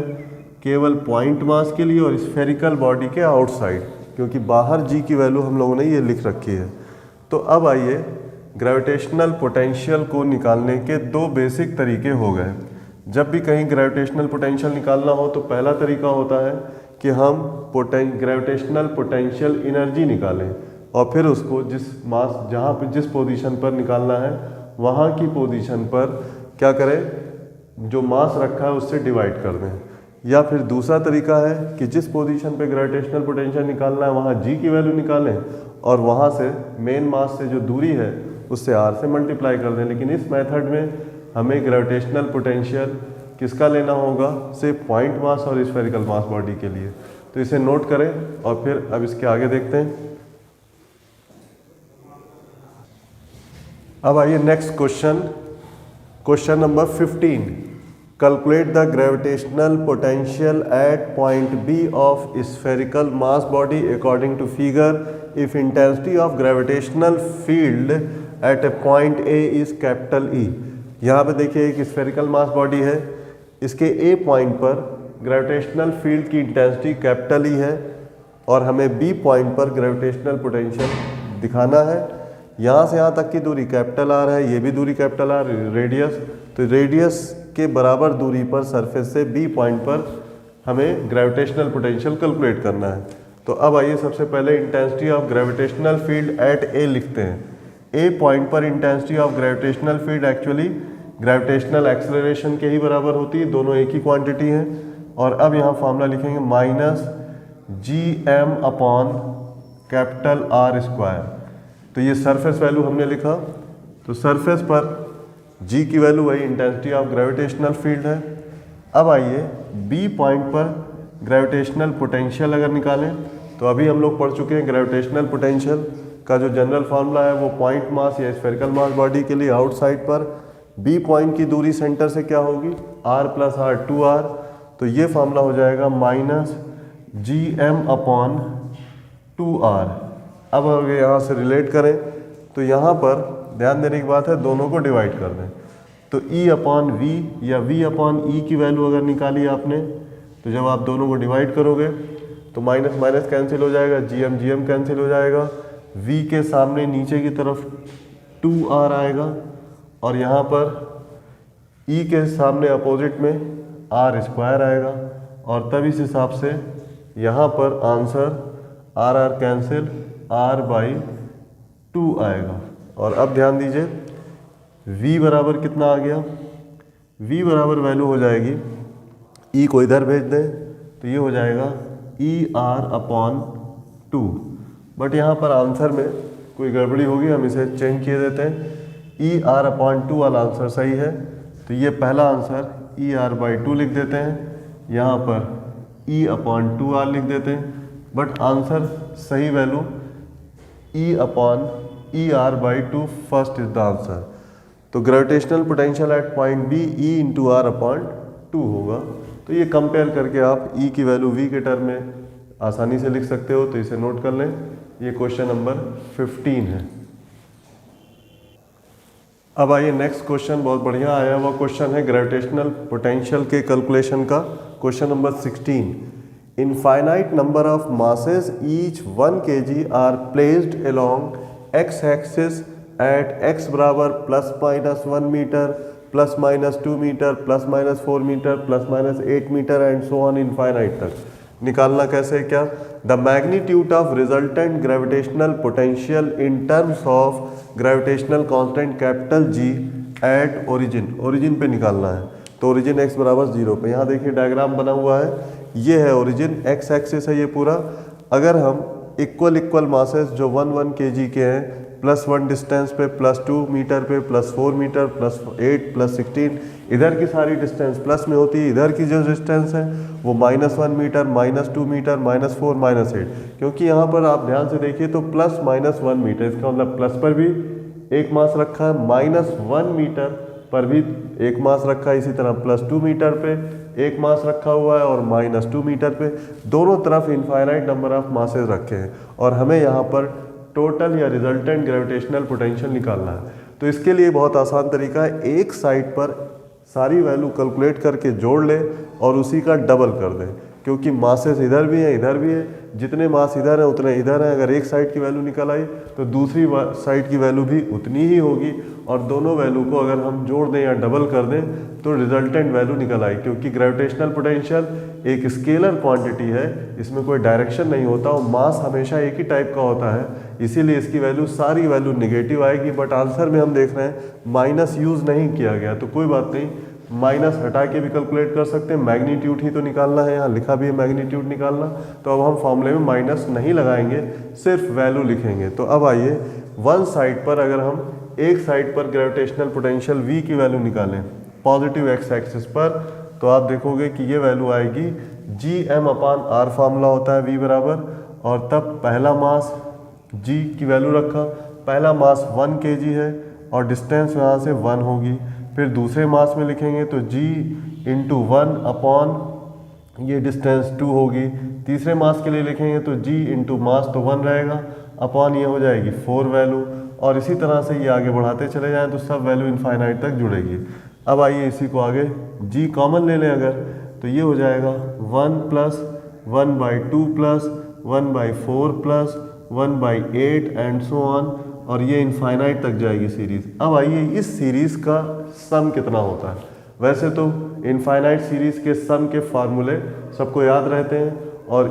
केवल पॉइंट मास के लिए और स्फेरिकल बॉडी के आउटसाइड, क्योंकि बाहर g की वैल्यू हम लोगों ने ये लिख रखी है। तो अब आइए ग्रेविटेशनल पोटेंशियल को निकालने के दो बेसिक तरीके हो गए। जब भी कहीं ग्रेविटेशनल पोटेंशियल निकालना हो तो पहला तरीका होता है कि हम ग्रेविटेशनल पोटेंशियल एनर्जी निकालें और फिर उसको जहाँ पर जिस पोजीशन पर निकालना है वहाँ की पोजीशन पर क्या करें, जो मास रखा है उससे डिवाइड कर दें। या फिर दूसरा तरीका है कि जिस पोजीशन पे ग्रेविटेशनल पोटेंशियल निकालना है वहाँ g की वैल्यू निकालें और वहाँ से मेन मास से जो दूरी है उससे r से मल्टीप्लाई कर दें। लेकिन इस मेथड में हमें ग्रेविटेशनल पोटेंशियल किसका लेना होगा, सिर्फ पॉइंट मास और स्फेरिकल मास बॉडी के लिए। तो इसे नोट करें और फिर अब इसके आगे देखते हैं। अब आइए next question number 15। Calculate the gravitational potential at point B of spherical mass body according to figure if intensity of gravitational field at a point A is capital E। यहाँ पे देखिए एक स्फेरिकल मास बॉडी है, इसके A point पर gravitational field की intensity capital E है और हमें B पॉइंट पर ग्रेविटेशनल पोटेंशियल दिखाना है। यहाँ से यहाँ तक की दूरी कैपिटल R है, ये भी दूरी कैपिटल R, रेडियस, तो रेडियस के बराबर दूरी पर सरफेस से B पॉइंट पर हमें ग्रेविटेशनल पोटेंशियल कैलकुलेट करना है। तो अब आइए सबसे पहले intensity of gravitational field at A लिखते हैं। A पॉइंट पर intensity of gravitational field actually gravitational acceleration के ही बराबर होती है, दोनों एक ही क्वांटिटी हैं। और अब यहाँ फॉर्मूला लिखेंगे माइनस gm/R²। तो ये सरफेस वैल्यू हमने लिखा, तो सरफेस पर g की वैल्यू वही इंटेंसिटी ऑफ ग्रेविटेशनल फील्ड है। अब आइए B पॉइंट पर ग्रेविटेशनल पोटेंशियल अगर निकालें तो अभी हम लोग पढ़ चुके हैं ग्रेविटेशनल पोटेंशियल का जो जनरल फार्मूला है वो पॉइंट मास या स्फेरिकल मास बॉडी के लिए आउटसाइड पर B पॉइंट की दूरी सेंटर से क्या होगी, r + r 2r। तो ये फार्मूला हो जाएगा माइनस gm/2r। अब अगर यहाँ से रिलेट करें तो यहाँ पर ध्यान देने की बात है, दोनों को डिवाइड कर दें। तो E/V या V/E की वैल्यू अगर निकाली आपने तो जब आप दोनों को डिवाइड करोगे तो माइनस माइनस कैंसिल हो जाएगा, gm कैंसिल हो जाएगा, v के सामने नीचे की तरफ 2r आएगा और यहाँ पर e के सामने अपोजिट में r स्क्वायर आएगा और तब इस हिसाब से यहाँ पर आंसर r कैंसिल r/2 आएगा। और अब ध्यान दीजिए v बराबर कितना आ गया, v बराबर वैल्यू हो जाएगी, e को इधर भेज दें तो ये हो जाएगा ER/2। बट यहाँ पर आंसर में कोई गड़बड़ी होगी, हम इसे चेंज किए देते हैं। ER/2 वाला आंसर सही है तो ये पहला आंसर ER/2 लिख देते हैं, यहाँ पर E/2R लिख देते हैं। बट आंसर सही value ER/2 first is the answer. तो gravitational potential at point B E/R/2 होगा। तो ये कंपेयर करके आप E की वैल्यू V के टर्म में आसानी से लिख सकते हो, तो इसे नोट कर लें। ये क्वेश्चन नंबर 15 है। अब आइए नेक्स्ट क्वेश्चन, बहुत बढ़िया आया हुआ क्वेश्चन है ग्रेविटेशनल पोटेंशियल के कैलकुलेशन का। Question number 16, infinite number of masses each 1 kg are placed along x axis at x बराबर ±1 metre, ±2 metre, ±4 metre, ±8 metre and so on infinite तक। निकालना कैसे क्या? The magnitude of resultant gravitational potential in terms of gravitational constant capital G at origin पे निकालना है। तो origin x बराबर 0 पे, यहाँ देखिए डायग्राम बना हुआ है, ये है ओरिजिन, x एक्सिस है ये पूरा। अगर हम इक्वल मासेस जो 1 kg के हैं, +1 डिस्टेंस पे, +2 मीटर पे, +4 मीटर, +8, +16, इधर की सारी डिस्टेंस प्लस में होती है, इधर की जो डिस्टेंस है वो -1 मीटर, -2 मीटर, -4, -8। क्योंकि यहाँ पर आप ध्यान से देखिए तो +-1 मीटर, इसका मतलब प्लस पर भी एक मास रखा है, -1 मीटर पर भी एक मास रखा है, इसी तरह +2 मीटर पे एक मास रखा हुआ है और -2 मीटर पे, दोनों तरफ इनफाइनाइट नंबर ऑफ मासेस रखे हैं और हमें यहाँ पर टोटल या रिजल्टेंट ग्रेविटेशनल पोटेंशियल निकालना है। तो इसके लिए बहुत आसान तरीका है, एक साइड पर सारी वैल्यू कैलकुलेट करके जोड़ ले और उसी का डबल कर दें, क्योंकि मासेस इधर भी हैं इधर भी है, जितने मास इधर हैं उतने इधर हैं। अगर एक साइड की वैल्यू निकल आई तो दूसरी साइड की वैल्यू भी उतनी ही होगी और दोनों वैल्यू को अगर हम जोड़ दें या डबल कर दें तो रिजल्टेंट वैल्यू निकल आई। क्योंकि ग्रेविटेशनल पोटेंशियल एक स्केलर क्वांटिटी है, इसमें कोई डायरेक्शन नहीं होता और मास हमेशा एक ही टाइप का होता है, इसीलिए इसकी वैल्यू सारी वैल्यू निगेटिव आएगी। बट आंसर में हम देख रहे हैं माइनस यूज़ नहीं किया गया, तो कोई बात नहीं, माइनस हटा के भी कैलकुलेट कर सकते हैं। मैग्नीट्यूड ही तो निकालना है, यहाँ लिखा भी है मैग्नीट्यूड निकालना, तो अब हम फॉर्मूले में माइनस नहीं लगाएंगे, सिर्फ वैल्यू लिखेंगे। तो अब आइए वन साइड पर, अगर हम एक साइड पर ग्रेविटेशनल पोटेंशियल V की वैल्यू निकालें पॉजिटिव x एक्सिस पर, तो आप देखोगे कि ये वैल्यू आएगी Gm/r फार्मूला होता है V बराबर, और तब पहला मास G की वैल्यू रखा, पहला मास 1 kg है और डिस्टेंस यहाँ से 1 होगी। फिर दूसरे मास में लिखेंगे तो G × 1 अपॉन ये डिस्टेंस 2 होगी। तीसरे मास के लिए लिखेंगे तो G × मास तो 1 रहेगा, अपॉन ये हो जाएगी 4 वैल्यू, और इसी तरह से ये आगे बढ़ाते चले जाएं तो सब वैल्यू इनफाइनाइट तक जुड़ेगी। अब आइए इसी को आगे G कॉमन ले लें अगर, तो ये हो जाएगा 1 + 1/2 + 1/4 + 1/8 एंड सो ऑन, और ये इनफाइनाइट तक जाएगी सीरीज़। अब आइए इस सीरीज़ का सम कितना होता है। वैसे तो इनफाइनाइट सीरीज़ के सम के फार्मूले सबको याद रहते हैं और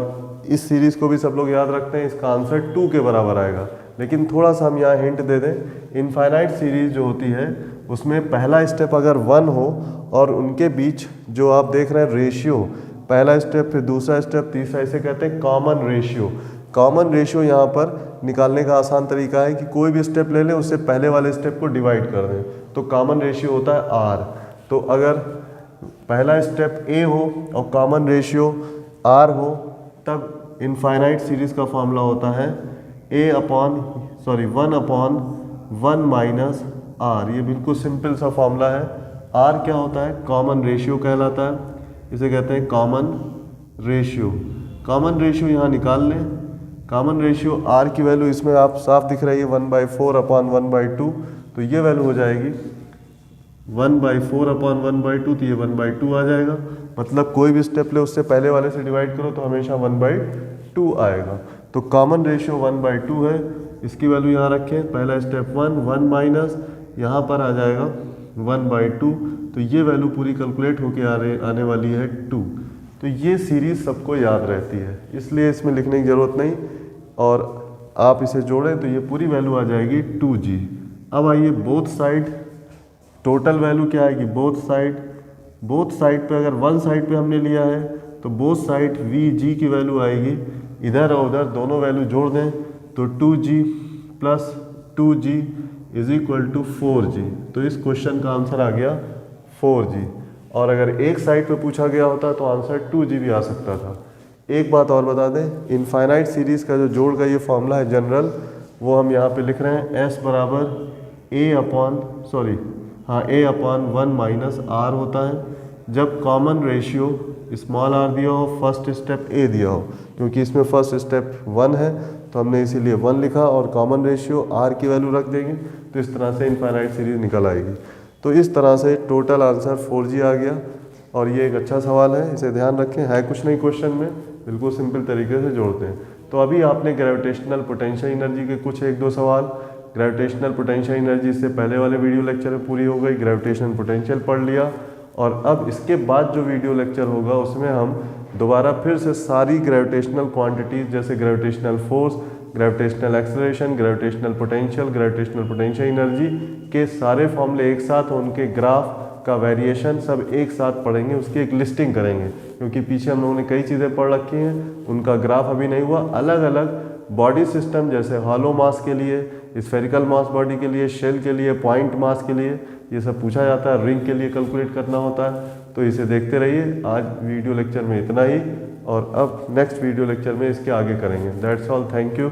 इस सीरीज़ को भी सब लोग याद रखते हैं, इसका आंसर 2 के बराबर आएगा। लेकिन थोड़ा सा हम यहाँ हिंट दे दें, इनफाइनाइट सीरीज़ जो होती है उसमें पहला स्टेप अगर 1 हो और उनके बीच जो आप देख रहे हैं रेशियो, पहला स्टेप फिर दूसरा स्टेप तीसरा, इसे कहते हैं कॉमन रेशियो। कॉमन रेशियो यहाँ पर निकालने का आसान तरीका है कि कोई भी स्टेप ले लें, उससे पहले वाले स्टेप को डिवाइड कर दें, तो कॉमन रेशियो होता है R। तो अगर पहला स्टेप A हो और कॉमन रेशियो R हो, तब इनफाइनाइट सीरीज़ का फॉर्मूला होता है 1/1 - R। ये बिल्कुल सिंपल सा फॉर्मूला है। R क्या होता है? कॉमन रेशियो कहलाता है, इसे कहते हैं कॉमन रेशियो। कॉमन रेशियो यहाँ निकाल लें, कॉमन रेशियो R की वैल्यू इसमें आप साफ दिख रही है 1/4/1/2, तो ये वैल्यू हो जाएगी 1/4/1/2, तो ये 1/2 आ जाएगा। मतलब कोई भी स्टेप ले उससे पहले वाले से डिवाइड करो तो हमेशा 1/2 आएगा। तो कॉमन रेशियो 1/2 है, इसकी वैल्यू यहाँ रखें, पहला स्टेप 1 माइनस यहाँ पर आ जाएगा 1/2, तो ये वैल्यू पूरी कैलकुलेट होके आने वाली है 2। तो ये सीरीज़ सबको याद रहती है, इसलिए इसमें लिखने की ज़रूरत नहीं, और आप इसे जोड़ें तो ये पूरी वैल्यू आ जाएगी 2g। अब आइए बोथ साइड, टोटल वैल्यू क्या आएगी बोथ साइड पे, अगर वन साइड पे हमने लिया है तो बोथ साइड vg की वैल्यू आएगी, इधर और उधर दोनों वैल्यू जोड़ दें तो 2g plus 2g is equal to 4g। तो इस क्वेश्चन का आंसर आ गया 4g, और अगर एक साइड पे पूछा गया होता तो आंसर 2g भी आ सकता था। एक बात और बता दें, इनफाइनाइट सीरीज़ का जो जोड़ का ये फॉर्मूला है जनरल, वो हम यहाँ पे लिख रहे हैं s बराबर a अपॉन 1 माइनस r होता है जब कॉमन रेशियो स्मॉल r दिया हो, फर्स्ट स्टेप a दिया हो। क्योंकि इसमें फर्स्ट स्टेप 1 है तो हमने इसीलिए 1 लिखा, और कॉमन रेशियो r की वैल्यू रख देंगे तो इस तरह से इनफाइनाइट सीरीज निकल आएगी। तो इस तरह से टोटल आंसर 4g आ गया, और ये एक अच्छा सवाल है, इसे ध्यान रखें, है कुछ नहीं क्वेश्चन में, बिल्कुल सिंपल तरीके से जोड़ते हैं। तो अभी आपने ग्रेविटेशनल पोटेंशियल एनर्जी के कुछ 1-2 सवाल, ग्रेविटेशनल पोटेंशियल एनर्जी इससे पहले वाले वीडियो लेक्चर में पूरी हो गई, ग्रेविटेशनल पोटेंशियल पढ़ लिया, और अब इसके बाद जो वीडियो लेक्चर होगा उसमें हम दोबारा फिर से सारी ग्रेविटेशनल क्वांटिटीज़ जैसे gravitational force, gravitational acceleration, gravitational potential energy के सारे फॉर्मूले एक साथ, उनके ग्राफ का वेरिएशन सब एक साथ पढ़ेंगे, उसकी एक लिस्टिंग करेंगे। क्योंकि पीछे हम लोगों ने कई चीज़ें पढ़ रखी हैं, उनका ग्राफ अभी नहीं हुआ। अलग अलग बॉडी सिस्टम जैसे हॉलो मास के लिए, स्फेरिकल मास बॉडी के लिए, शेल के लिए, पॉइंट मास के लिए, ये सब पूछा जाता है, रिंग के लिए कैलकुलेट करना होता है। तो इसे देखते रहिए। आज वीडियो लेक्चर में इतना ही, और अब नेक्स्ट वीडियो लेक्चर में इसके आगे करेंगे। That's all, thank you.